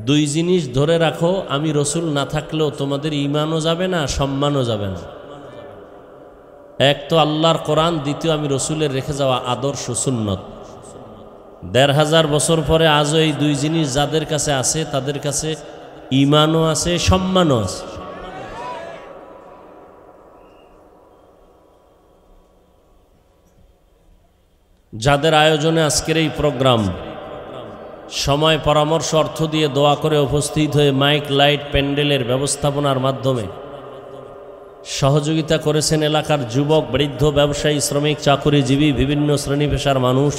2 জিনিস ধরে রাখো, আমি রসুল না থাকলেও তোমাদের ঈমানও যাবে না, সম্মানও যাবে না। এক তো আল্লাহর কোরআন, দ্বিতীয় আমি রসুলের রেখে যাওয়া আদর্শ সুন্নত। ১৫০০ বছর পরে আজও এই 2 জিনিস যাদের কাছে আছে তাদের কাছে ঈমানও আছে, সম্মানও আছে। যাদের আয়োজনে আজকের এই প্রোগ্রাম, সময়, পরামর্শ, অর্থ দিয়ে দোয়া করে উপস্থিত হয়ে মাইক, লাইট, প্যান্ডেলের ব্যবস্থাপনার মাধ্যমে সহযোগিতা করেছেন এলাকার যুবক, বৃদ্ধ, ব্যবসায়ী, শ্রমিক, চাকুরিজীবী, বিভিন্ন শ্রেণী পেশার মানুষ,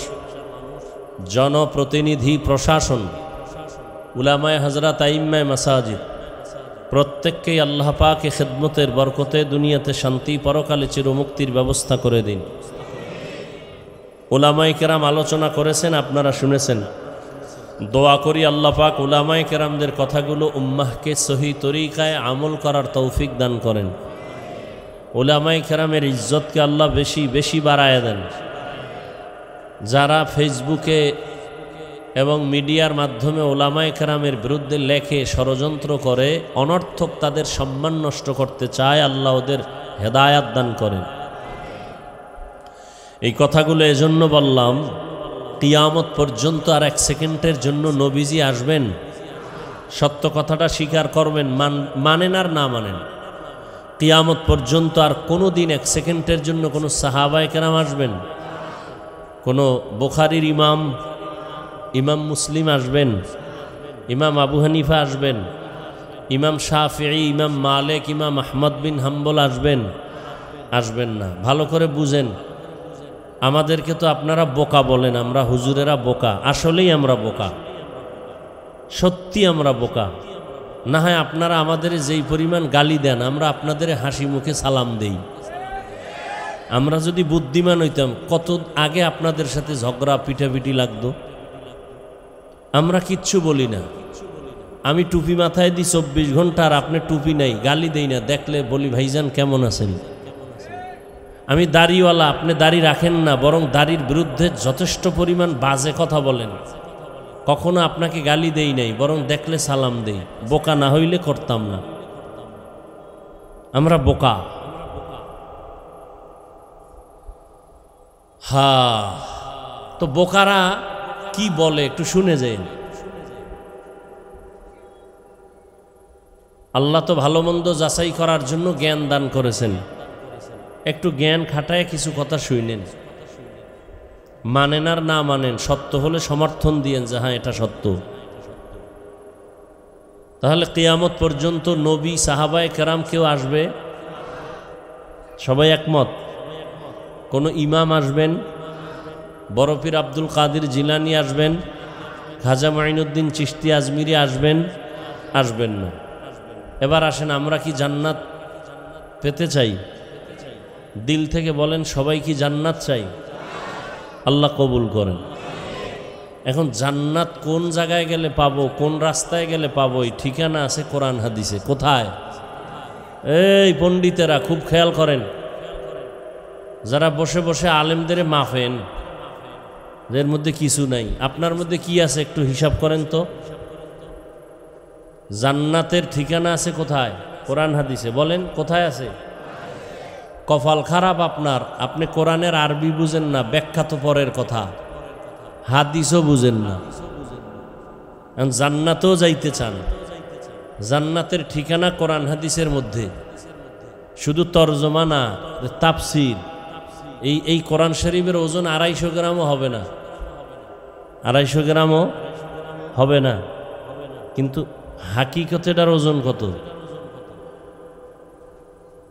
জনপ্রতিনিধি, প্রশাসন, উলামায়ে হযরত, আইম্মায়ে মাসাজিদ, প্রত্যেককেই আল্লাহ পাক এ খিদমতের বরকতে দুনিয়াতে শান্তি, পরকালে চিরমুক্তির ব্যবস্থা করে দিন। উলামায়ে কেরাম আলোচনা করেছেন, আপনারা শুনেছেন। দোয়া করি আল্লাহ পাক উলামায়ে কেরামদের কথাগুলো উম্মাহকে সহি তরিকায় আমল করার তৌফিক দান করেন। উলামায়ে কেরামের ইজ্জতকে আল্লাহ বেশি বেশি বাড়ায় দেন। যারা ফেসবুকে এবং মিডিয়ার মাধ্যমে উলামায়ে কেরামের বিরুদ্ধে লেখে, ষড়যন্ত্র করে, অনর্থক তাদের সম্মান নষ্ট করতে চায়, আল্লাহ ওদের হেদায়াত দান করেন। এই কথাগুলো এজন্য বললাম, কিয়ামত পর্যন্ত আর 1 সেকেন্ডের জন্য নবীজি আসবেন, সত্য কথাটা স্বীকার করবেন, মানেন আর না মানেন। কিয়ামত পর্যন্ত আর কোনো দিন 1 সেকেন্ডের জন্য কোনো সাহাবায়ে কেরাম আসবেন, কোনো বুখারীর ইমাম, ইমাম মুসলিম আসবেন, ইমাম আবু হানিফা আসবেন, ইমাম শাফিঈ, ইমাম মালিক, ইমাম আহমদ বিন হাম্বল আসবেন? আসবেন না। ভালো করে বুঝেন, আমাদেরকে তো আপনারা বোকা বলেন, আমরা হুজুরেরা বোকা। আসলেই আমরা বোকা, সত্যি আমরা বোকা। না হয় আপনারা আমাদের যেই পরিমাণ গালি দেন, আমরা আপনাদের হাসি মুখে সালাম দেই। আমরা যদি বুদ্ধিমান হইতাম, কত আগে আপনাদের সাথে ঝগড়া পিটাপিটি লাগতো। আমরা কিচ্ছু বলি না। আমি টুপি মাথায় দিই 24 ঘন্টা, আর আপনি টুপি নাই, গালি দেই না। দেখলে বলি ভাইজান কেমন আছেন। আমি দাড়িওয়ালা, আপনি দাড়ি রাখেন না, বরং দাড়ির বিরুদ্ধে যথেষ্ট পরিমাণ বাজে কথা বলেন। কখনো আপনাকে গালি দেই নাই, বরং দেখলে সালাম দেই। বোকা না হইলে করতাম না। আমরা বোকা। তো বোকারা কি বলে একটু শুনে যান। আল্লাহ তো ভালো মন্দ যাচাই করার জন্য জ্ঞান দান করেছেন। একটু জ্ঞান খাটায় কিছু কথা শুনেন, মানেন আর না মানেন, সত্য হলে সমর্থন দিয়েন যে হ্যাঁ এটা সত্য। তাহলে কিয়ামত পর্যন্ত নবী, সাহাবায়ে কেরাম কেউ আসবে? সবাই একমত? কোনো ইমাম আসবেন? বড় পীর আব্দুল কাদের জিলানী আসবেন? খাজা মাইনুদ্দিন চিশতি আজমিরি আসবেন? আসবেন না। এবার আসেন, আমরা কি জান্নাত পেতে চাই? দিল থেকে বলেন, সবাই কি জান্নাত চাই? আল্লাহ কবুল করেন। এখন জান্নাত কোন জায়গায় গেলে পাবো, কোন রাস্তায় গেলে পাবো, এই ঠিকানা আছে কোরআন হাদিসে। কোথায়? এই পণ্ডিতেরা খুব খেয়াল করেন, যারা বসে বসে আলেমদের মাফেন, এর মধ্যে কিছু নাই। আপনার মধ্যে কি আছে একটু হিসাব করেন তো। জান্নাতের ঠিকানা আছে কোথায়? কোরআন হাদিসে। বলেন কোথায় আছে? কপাল খারাপ আপনার, আপনি কোরআনের আরবি বুঝেন না, ব্যাখ্যা তো পরের কথা, হাদিসও বুঝেন না। জান্নাতেও যাইতে চান, জান্নাতের ঠিকানা কোরআন হাদিসের মধ্যে, শুধু তরজমা না, তাফসীর। এই কোরআন শরীফের ওজন 250 গ্রামও হবে না, 250 গ্রামও হবে না। কিন্তু হাকিকতে এটার ওজন কত?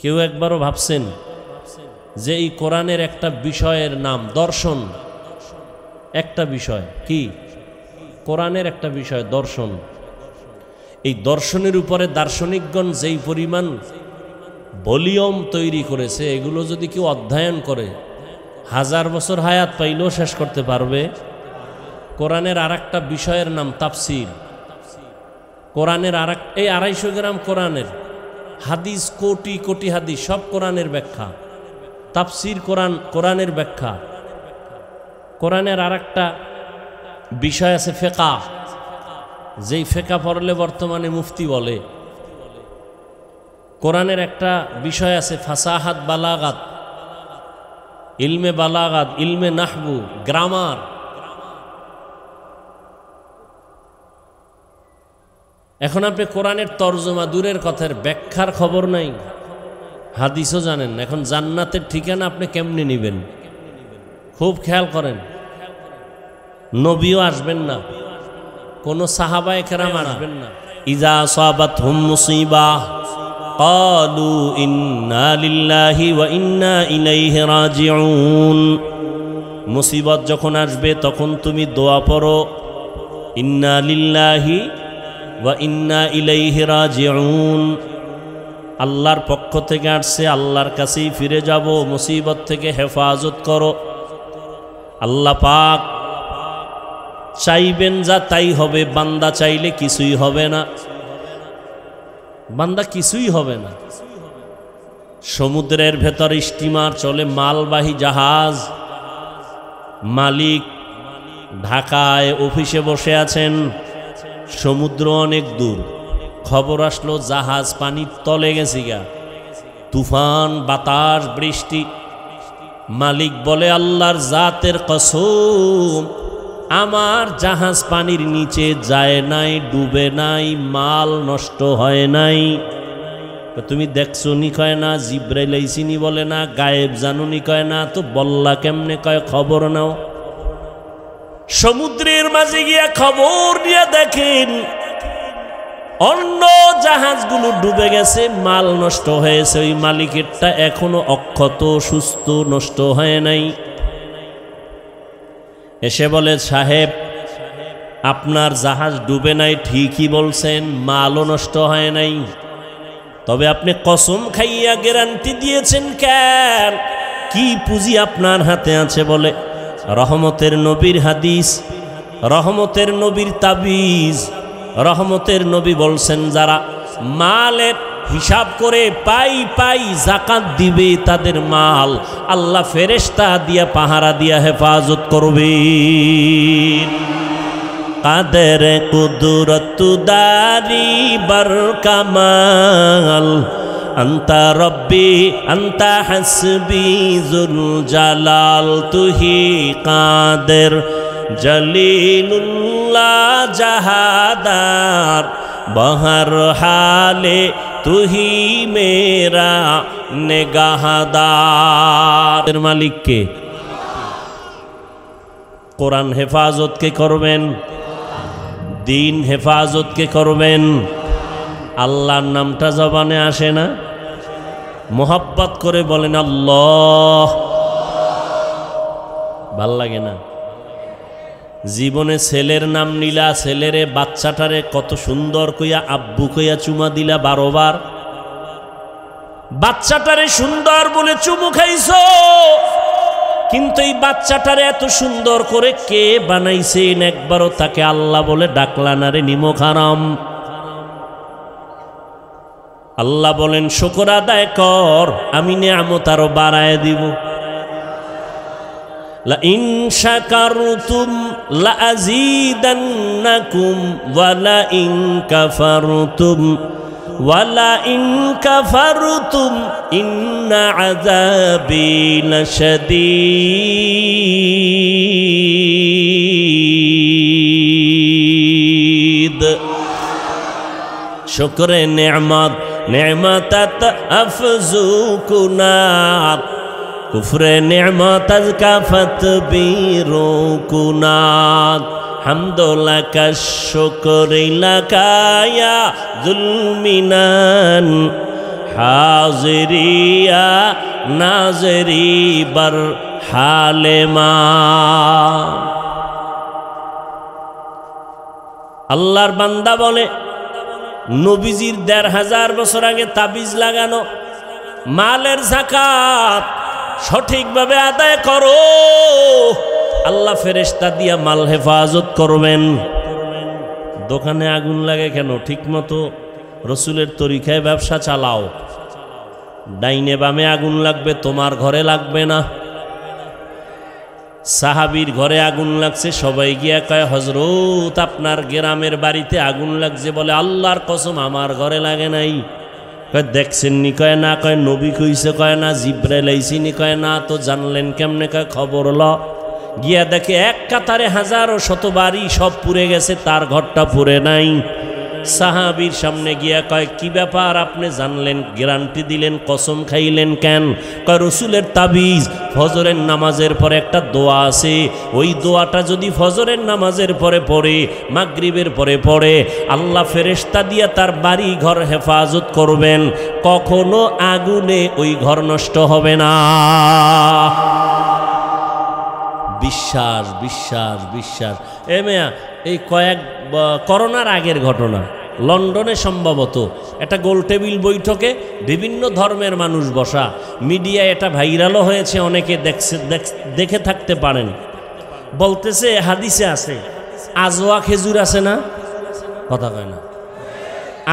কেউ একবারও ভাবছেন যে এই কোরআনের একটা বিষয়ের নাম দর্শন? একটা বিষয় কি? কোরআনের একটা বিষয় দর্শন। এই দর্শনের উপরে দার্শনিকগণ যেই পরিমাণ ভলিউম তৈরি করেছে, এগুলো যদি কেউ অধ্যয়ন করে 1000 বছর হায়াত পাইলেও শেষ করতে পারবে। কোরআনের আর একটা বিষয়ের নাম তাফসীর। কোরআনের এই 250 গ্রাম কোরআনের হাদিস, কোটি কোটি হাদিস, সব কোরআনের ব্যাখ্যা। তাফসীর কোরআনের ব্যাখ্যা। কোরআনের আর একটা বিষয় আছে ফিকহ, যেই ফিকহ পড়লে বর্তমানে মুফতি বলে। কোরআনের একটা বিষয় আছে ফাসাহাত, বালাগাত, ইলমে বালাগাত, ইলমে নাহবু, গ্রামার। এখন আপনি কোরআনের তরজমা দূরের কথার ব্যাখ্যার খবর নাই, হাদিসও জানেন না। এখন জান্নাতের ঠিকানা আপনি কেমনে নেবেন? খুব খেয়াল করেন, নবীও আসবেন না, কোন সাহাবায়ে কেরাম আসবেন না। ইজা আসাবাতহুম মুসিবাহ ক্বালু ইন্না লিল্লাহি ওয়া ইন্না ইলাইহি রাজিউন। মুসিবত যখন আসবে তখন তুমি দোয়া পড়ো, ইন্না লিল্লাহি ওয়া ইন্না ইলাইহি রাজিউন। আল্লাহর পক্ষ থেকে আসছে, আল্লাহর কাছেই ফিরে যাব, মুসিবত থেকে হেফাজত করো। আল্লাহ পাক চাইবেন যা তাই হবে, বান্দা চাইলে কিছুই হবে না, বান্দা কিছুই হবে না। সমুদ্রের ভেতর স্টিমার চলে, মালবাহী জাহাজ, মালিক ঢাকায় অফিসে বসে আছেন, সমুদ্র অনেক দূর। খবর আসলো জাহাজ পানির তলে গেছে গা, তুফান, বাতাস, বৃষ্টি। মালিক বলে আল্লাহর জাতের কসম, আমার জাহাজ পানির নিচে যায় নাই, ডুবে নাই, মাল নষ্ট হয় নাই। তুমি দেখছো নি কয় না, জিব্রাইল আইছিনি বলে না, গায়েব জানুনি কয় না, তো বল্লা কেমনে কয় খবর নাও। সমুদ্রের মাঝে গিয়া খবর নিয়ে দেখেন অন্য জাহাজগুলো ডুবে গেছে, মাল নষ্ট হয়েছে, ওই মালিকেরটা এখনো অক্ষত সুস্থ, নষ্ট হয় নাই। এসে বলে, সাহেব আপনার জাহাজ ডুবে নাই ঠিকই বলছেন, মালও নষ্ট হয় নাই, তবে আপনি কসম খাইয়া গ্যারান্টি দিয়েছেন কেন? কি পুঁজি আপনার হাতে আছে? বলে, রহমতের নবীর হাদিস, রহমতের নবীর তাবিজ। রহমতের নবী বলছেন, যারা মালের হিসাব করে পাই পাই যাকাত দিবে তাদের মাল আল্লাহ ফেরেশতা দিয়া পাহারা দিয়া হেফাজত করবে। কাদের কুদরত দারি বার কামাল, আন্তা রব্বি আন্তা হাসবি জুল জালাল, তুহি কাদের জলিলুল্লাহ জাহাদার, বহর হালে তুহি মেরা নেগাহদার। মালিককে কোরআন হেফাজত কে করবেন? দিন হেফাজত কে করবেন? আল্লাহর নামটা জবানে আসে না? মোহাব্বত করে বলেন আল্লাহ, ভাল লাগে না? জীবনে ছেলের নাম নিলা, ছেলেরে বাচ্চাটারে কত সুন্দর কইয়া আব্বু কইয়া চুমা দিলা 12 বার, বাচ্চাটারে সুন্দর বলে চুমু খাইছো, কিন্তু এই বাচ্চাটারে এত সুন্দর করে কে বানাইছেন একবারও তাকে আল্লাহ বলে ডাকলা না রে নিমক হারাম। আল্লাহ বলেন শুকর আদায় কর, আমি নিয়ামত আরো বাড়ায় দিব। লা ইন শাকারতুম লা আযীদান্নাকুম ওয়া লা ইন কাফারতুম ওয়া লা ইন কাফারতুম ইন্না আযাবি লাশাদীদ। শুকরে নেয়ামত নেমাতাত আফজুকুনাত, কুফরে নেমাত কাফাত বিরুকুনাত, হামদুলাকা শুকরিলাকা ইয়া যুলমিনান, হাজিরিয়া নাজরি বার হালেমা। আল্লাহর বান্দা বলে, নবীজির ১৫০০ বছর আগে তাবিজ লাগানো মালের যাকাত সঠিকভাবে আদায় করো, আল্লাহ ফেরেশতা দিয়া মাল হেফাজত করবেন। দোকানে আগুন লাগে কেন? ঠিকমতো রসুলের তরিকায় ব্যবসা চালাও। ডাইনে বামে আগুন লাগবে, তোমার ঘরে লাগবে না। সাহাবীর ঘরে আগুন লাগছে, সবাই গিয়া কয় হযরত আপনার গ্রামের বাড়িতে আগুন লাগছে। বলে আল্লাহর কসম আমার ঘরে লাগে নাই। কয় দেখছেন নি? কয় না। কয় নবী কইছে? কয় না। জিব্রাইল আইছিনি? কয় না। তো জানলেন কেমনে? কয় খবর ল। গিয়া দেখে এক কাতারে হাজারো শত বাড়ি সব পুড়ে গেছে, তার ঘরটা পুড়ে নাই। সাহাবীর সামনে গিয়া কয় কি ব্যাপার, আপনি জানলেন, গ্যারান্টি দিলেন, কসম খাইলেন কেন? কয় রসুলের তাবিজ, ফজরের নামাজের পরে একটা দোয়া আছে, ওই দোয়াটা যদি ফজরের নামাজের পরে পড়ে, মাগরিবের পরে পড়ে, আল্লাহ ফেরেশতা দিয়া তার বাড়ি ঘর হেফাজত করবেন, কখনো আগুনে ওই ঘর নষ্ট হবে না। বিশ্বাস বিশ্বাস বিশ্বাস। এ মেয়া, এই করোনার আগের ঘটনা, লন্ডনে সম্ভবত একটা গোল টেবিল বৈঠকে বিভিন্ন ধর্মের মানুষ বসা, মিডিয়ায় এটা ভাইরালও হয়েছে, অনেকে দেখে থাকতে পারেন। বলতেছে হাদিসে আছে, আজওয়া খেজুর আছে না? কথা কয় না।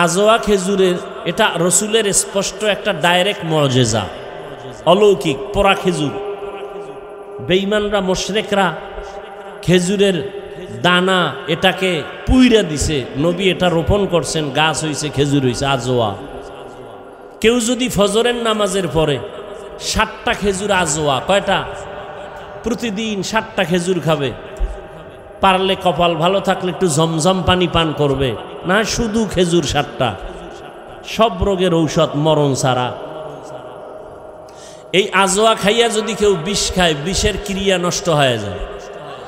আজওয়া খেজুরের, এটা রসুলের স্পষ্ট একটা ডাইরেক্ট মুআজিজা, অলৌকিক। পোড়া খেজুর, বেঈমানরা মুশরিকরা খেজুরের দানা এটাকে পুইরা দিছে, নবী এটা রোপণ করছেন, গাছ হইছে, খেজুর হইছে, আজওয়া। কেউ যদি ফজরের নামাজের পরে 7টা খেজুর, আজওয়া কয়টা? প্রতিদিন 7টা খেজুর খাবে, পারলে কপাল ভালো থাকলে একটু জমজম পানি পান করবে, না শুধু খেজুর 7টা, সব রোগের ঔষধ মরণ ছাড়া। এই আজওয়া খাইয়া যদি কেউ বিষ খায়, বিষের ক্রিয়া নষ্ট হয়ে যায়।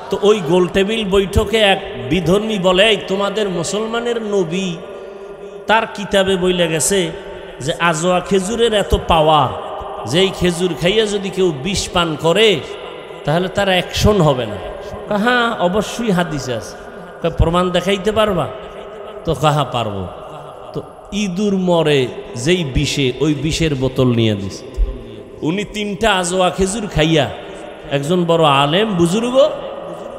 তো ওই গোল টেবিল বৈঠকে এক বিধর্মী বলে, এই তোমাদের মুসলমানের নবী তার কিতাবে বইলে গেছে যে আজোয়া খেজুরের এত পাওয়ার, যে এই খেজুর খাইয়া যদি কেউ বিষ পান করে তাহলে তার অ্যাকশন হবে না। হ্যাঁ অবশ্যই হাদিসে আছে। প্রমাণ দেখাইতে পারবা? তো কাহা পারবো। তো ইঁদুর মরে যেই বিষে, ওই বিষের বোতল নিয়ে দিস। উনি 3টা আজোয়া খেজুর খাইয়া, একজন বড় আলেম বুজুর্গ,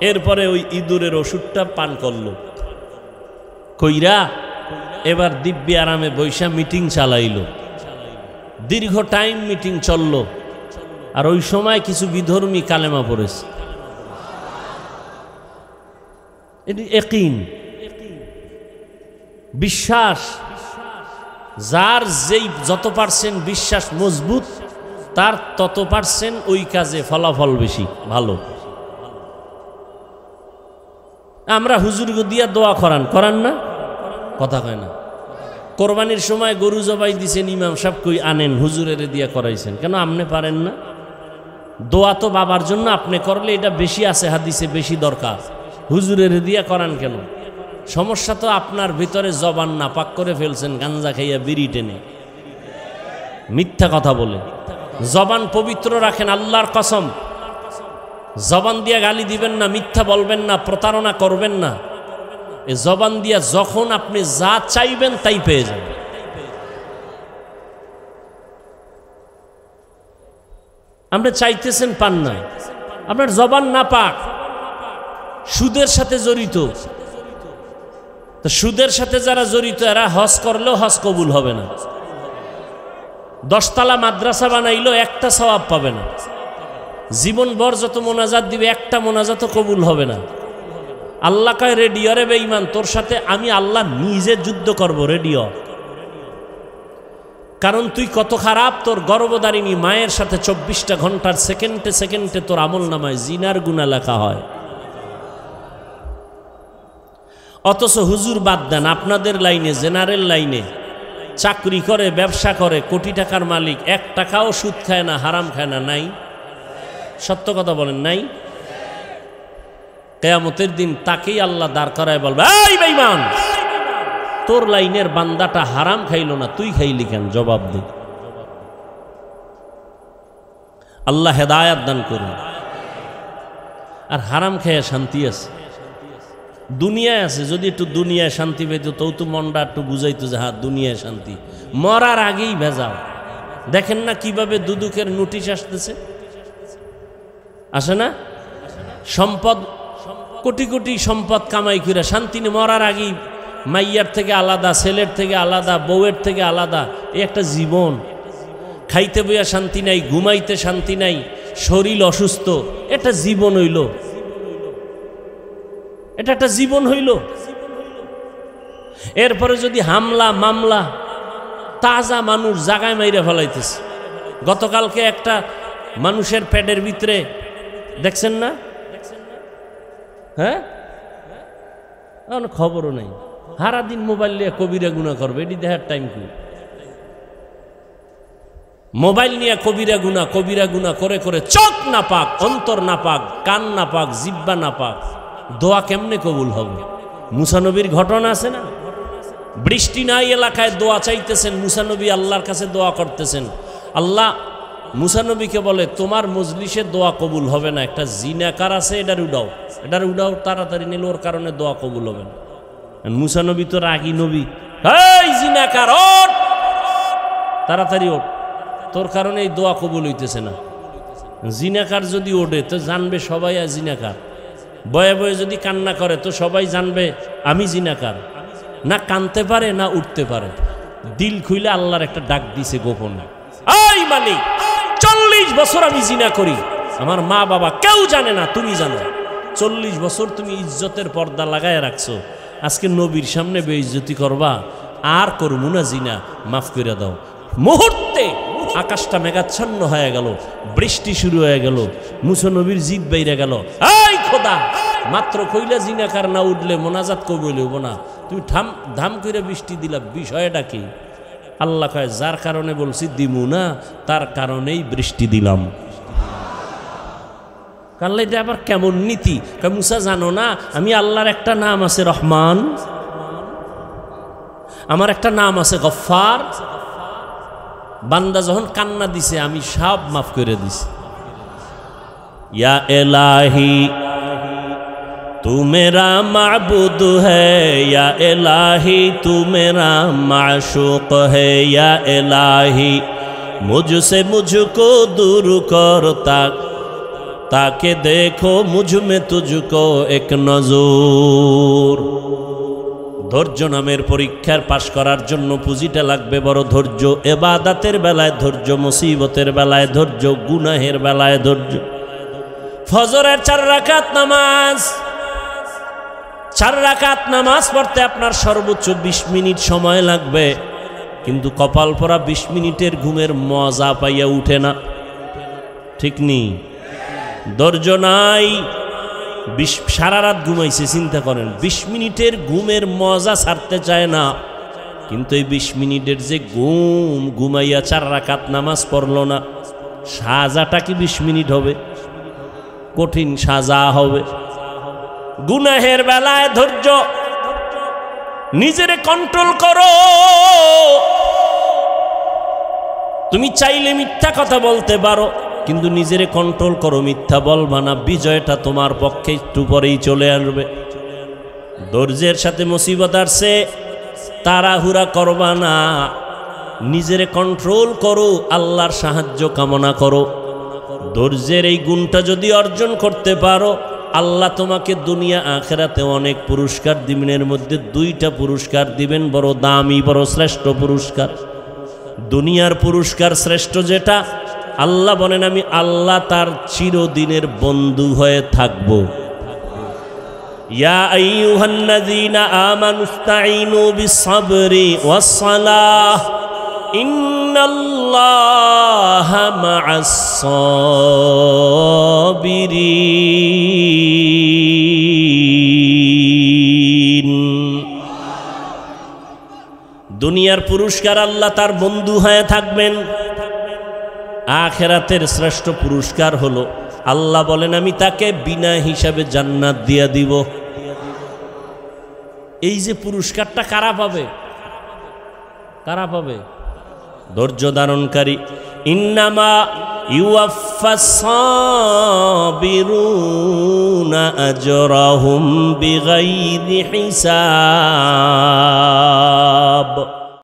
এরপরে ওই ইঁদুরের ওষুধটা পান করলো। কইরা এবার দিব্যি আরামে বৈশা মিটিং চালাইল। দীর্ঘ টাইম মিটিং চলল। আর ওই সময় কিছু বিধর্মী কালেমা পড়েছে। এটি ইয়াকিন, বিশ্বাস। যার যেই যত পারছেন বিশ্বাস মজবুত, তার তত পারছেন ওই কাজে ফলাফল বেশি ভালো। আমরা হুজুরকে দিয়া দোয়া করান না, কথা কয় না। কোরবানির সময় গরু জবাই দিছেন, ইমাম সাহেব কই আনেন, হুজুরের দিয়া করাইছেন কেন? আপনি পারেন না? দোয়া তো বাবার জন্য আপনি করলে এটা বেশি আছে, হাদিসে বেশি দরকার। হুজুরের দিয়া করান কেন? সমস্যা তো আপনার ভিতরে জবান না পাক করে ফেলছেন, গাঞ্জা খাইয়া বিড়ি টেনে, মিথ্যা কথা বলে। জবান পবিত্র রাখেন, আল্লাহর কসম। জবান দিয়া গালি দিবেন না, মিথ্যা বলবেন না, প্রতারণা করবেন না। এ জবান দিয়া যখন আপনি যা চাইবেন তাই পেয়ে যাবেন। আপনি চাইতেছেন পান না, আপনার জবান না পাক, সুদের সাথে জড়িত। তো সুদের সাথে যারা জড়িত এরা হজ করলেও হজ কবুল হবে না। 10 তলা মাদ্রাসা বানাইলেও একটা সওয়াব পাবে না। জীবনভর যত মোনাজাত দিবে একটা মোনাজাতও কবুল হবে না। আল্লাহ কয় রেডিও রে বেঈমান, তোর সাথে আমি আল্লাহ নিজে যুদ্ধ করব রেডিও। কারণ তুই কত খারাপ, তোর গর্ভধারিণী মায়ের সাথে 24টা ঘন্টার সেকেন্ডে সেকেন্ডে তোর আমল নামায় জিনার গুনাহ লেখা হয়। অথচ হুজুর বাদ দেন, আপনাদের লাইনে, জেনারেল লাইনে চাকরি করে, ব্যবসা করে, কোটি টাকার মালিক, 1 টাকাও সুদ খায় না, হারাম খায় না, নাই? সত্য কথা বলেন, নাই? কিয়ামতের দিন তাকেই আল্লাহ দাঁড় করায় বলবে, এই বেঈমান, তোর লাইনের বান্দাটা হারাম খাইল না, তুই খাইলি কেন? জবাব দে। আল্লাহ হেদায়েত দান করুন। আর হারাম খেয়ে শান্তি আছে, দুনিয়ায় আছে। যদি একটু দুনিয়ায় শান্তি পেত, তো মনটা একটু বুঝাইতো যে হ্যাঁ দুনিয়ায় শান্তি। মরার আগেই ভেজাল। দেখেন না কিভাবে দুদুকের নোটিশ আসতেছে, আসে না? সম্পদ, কোটি কোটি সম্পদ কামাই করে শান্তি নেই। মরার আগেই মাইয়ার থেকে আলাদা, ছেলের থেকে আলাদা, বউয়ের থেকে আলাদা। এই একটা জীবন। খাইতে বইয়া শান্তি নাই, ঘুমাইতে শান্তি নাই, শরীর অসুস্থ। এটা জীবন হইল? এটা একটা জীবন হইল? এরপরে যদি হামলা মামলা, তাজা মানুষ জাগায় মাইরা ফেলাইতেছে। গতকালকে একটা মানুষের পেটের ভিতরে দেখছেন না? হ্যাঁ, খবরও নাই। সারাদিন মোবাইল নিয়ে কবিরা গুনাহ করবে, এটি দেখার টাইম কি? মোবাইল নিয়ে কবিরা গুনাহ করে করে চোখ না পাক, অন্তর না পাক, কান না পাক, জিহ্বা না পাক, দোয়া কেমনে কবুল হবে? মুসা নবীর ঘটনা আছে না? বৃষ্টি নাই এলাকায়, দোয়া চাইতেছেন, মুসা নবী আল্লাহর কাছে দোয়া করতেছেন। আল্লাহ মুসা নবীকে বলে, তোমার মজলিসে দোয়া কবুল হবে না, একটা জিনাকার আছে, এটার উডাও তাড়াতাড়ি নিলে, ওর কারণে দোয়া কবুল হবে না। মুসা নবী তো রাগী নবী, এই জিনাকার ওঠ, তাড়াতাড়ি ওঠ, তোর কারণে এই দোয়া কবুল হইতেছে না। জিনাকার যদি ওঠে তো জানবে সবাই আর জিনাকার। বয়ে বয়ে যদি কান্না করে তো সবাই জানবে আমি জিনাকার। না কানতে পারে না উঠতে পারে। দিল খুইলে আল্লাহর একটা ডাক দিছে গোপনে, এই মালিক 40 বছর আমি জিনা করি, আমার মা বাবা কেউ জানে না, তুমি জানো। 40 বছর তুমি ইজ্জতের পর্দা লাগায় রাখছো, আজকে নবীর সামনে বেইজ্জতি করবা, আর করবো না জিনা, মাফ করে দাও। মুহূর্তে আকাশটা মেঘাচ্ছন্ন হয়ে গেল, বৃষ্টি শুরু হয়ে গেল, মুসা নবীর জিদ বাইরে গেল, এই খোদা, মাত্র কইলা জিনাকার না উঠলে মোনাজাত কবুল হইব না, তুমি ধাম করে বৃষ্টি দিলা, বিষয়টা কি? আল্লাহ কয়, যার কারণে বলছি দিমু না, তার কারণেই বৃষ্টি দিলাম। আল্লাহ এটা আবার কেমন নীতি? মুসা জানো না আমি আল্লাহর একটা নাম আছে রহমান, আমার একটা নাম আছে গফফার। বান্দা যখন কান্না দিছে আমি সব মাফ করে দিছি। ইয়া এলাহি तू मेरा माबूद है, या इलाही तू मेरा माशूक है, या इलाही मुझसे मुझको दूर कर ताके देखो मुझ में तुझको एक नजर। ধৈর্য নামের পরীক্ষার পাশ করার জন্য পুঁজিটা লাগবে বড় ধৈর্য। ইবাদতের বেলায় ধৈর্য, মুসিবতের বেলায় ধৈর্য, গুনাহের বেলায় ধৈর্য। ফজরের 4 রাকাত নামাজ, 4 রাকাত নামাজ পড়তে আপনার সর্বোচ্চ 20 মিনিট সময় লাগবে, কিন্তু কপাল পরা 20 মিনিটের ঘুমের মজা পাইয়া উঠে না, ঠিক নেই? ধৈর্য নাই, সারা রাত ঘুমাইছে, চিন্তা করেন 20 মিনিটের ঘুমের মজা ছাড়তে চায় না, কিন্তু এই 20 মিনিটের যে ঘুমাইয়া 4 রাকাত নামাজ পড়লো না, সাজাটা কি 20 মিনিট হবে? কঠিন সাজা হবে। গুনাহের বেলায় ধৈর্য, নিজেরে কন্ট্রোল করো। তুমি চাইলে মিথ্যা কথা বলতে পারো, কিন্তু নিজেরে কন্ট্রোল করো, মিথ্যা বলবা না। বিজয়টা তোমার পক্ষে একটু পরেই চলে আসবে। ধৈর্যের সাথে মুসিবত আসছে, তাড়াহুড়া করবা না, নিজেরে কন্ট্রোল করো, আল্লাহর সাহায্য কামনা করো। ধৈর্যের এই গুণটা যদি অর্জন করতে পারো, আল্লাহ তোমাকে দুনিয়া আখেরাতে অনেক পুরস্কার দিবেন। এর মধ্যে 2টা পুরস্কার দিবেন, বড় দামি, বড় শ্রেষ্ঠ পুরস্কার। দুনিয়ার পুরস্কার শ্রেষ্ঠ যেটা, আল্লাহ বলেন আমি আল্লাহ তার চিরদিনের বন্ধু হয়ে থাকব। ইয়া আইয়ুহাল্লাযীনা আমানুস্তাঈনু বিস-সাবরি ওয়াস-সালাহ ইন্নাল্লাহা মা'আস-সাবিরিন। দুনিয়ার পুরস্কার আল্লাহ তার বন্ধু হয়ে থাকবেন। আখেরাতের শ্রেষ্ঠ পুরস্কার হলো আল্লাহ বলেন আমি তাকে বিনা হিসাবে জান্নাত দিয়া দিব। এই যে পুরস্কারটা কারা পাবে? কারা পাবে? ধৈর্য ধারণকারী। ইন্নামা ইউওয়াফাস সাবিরুনা আজরাহুম বিগাইরি হিসাব।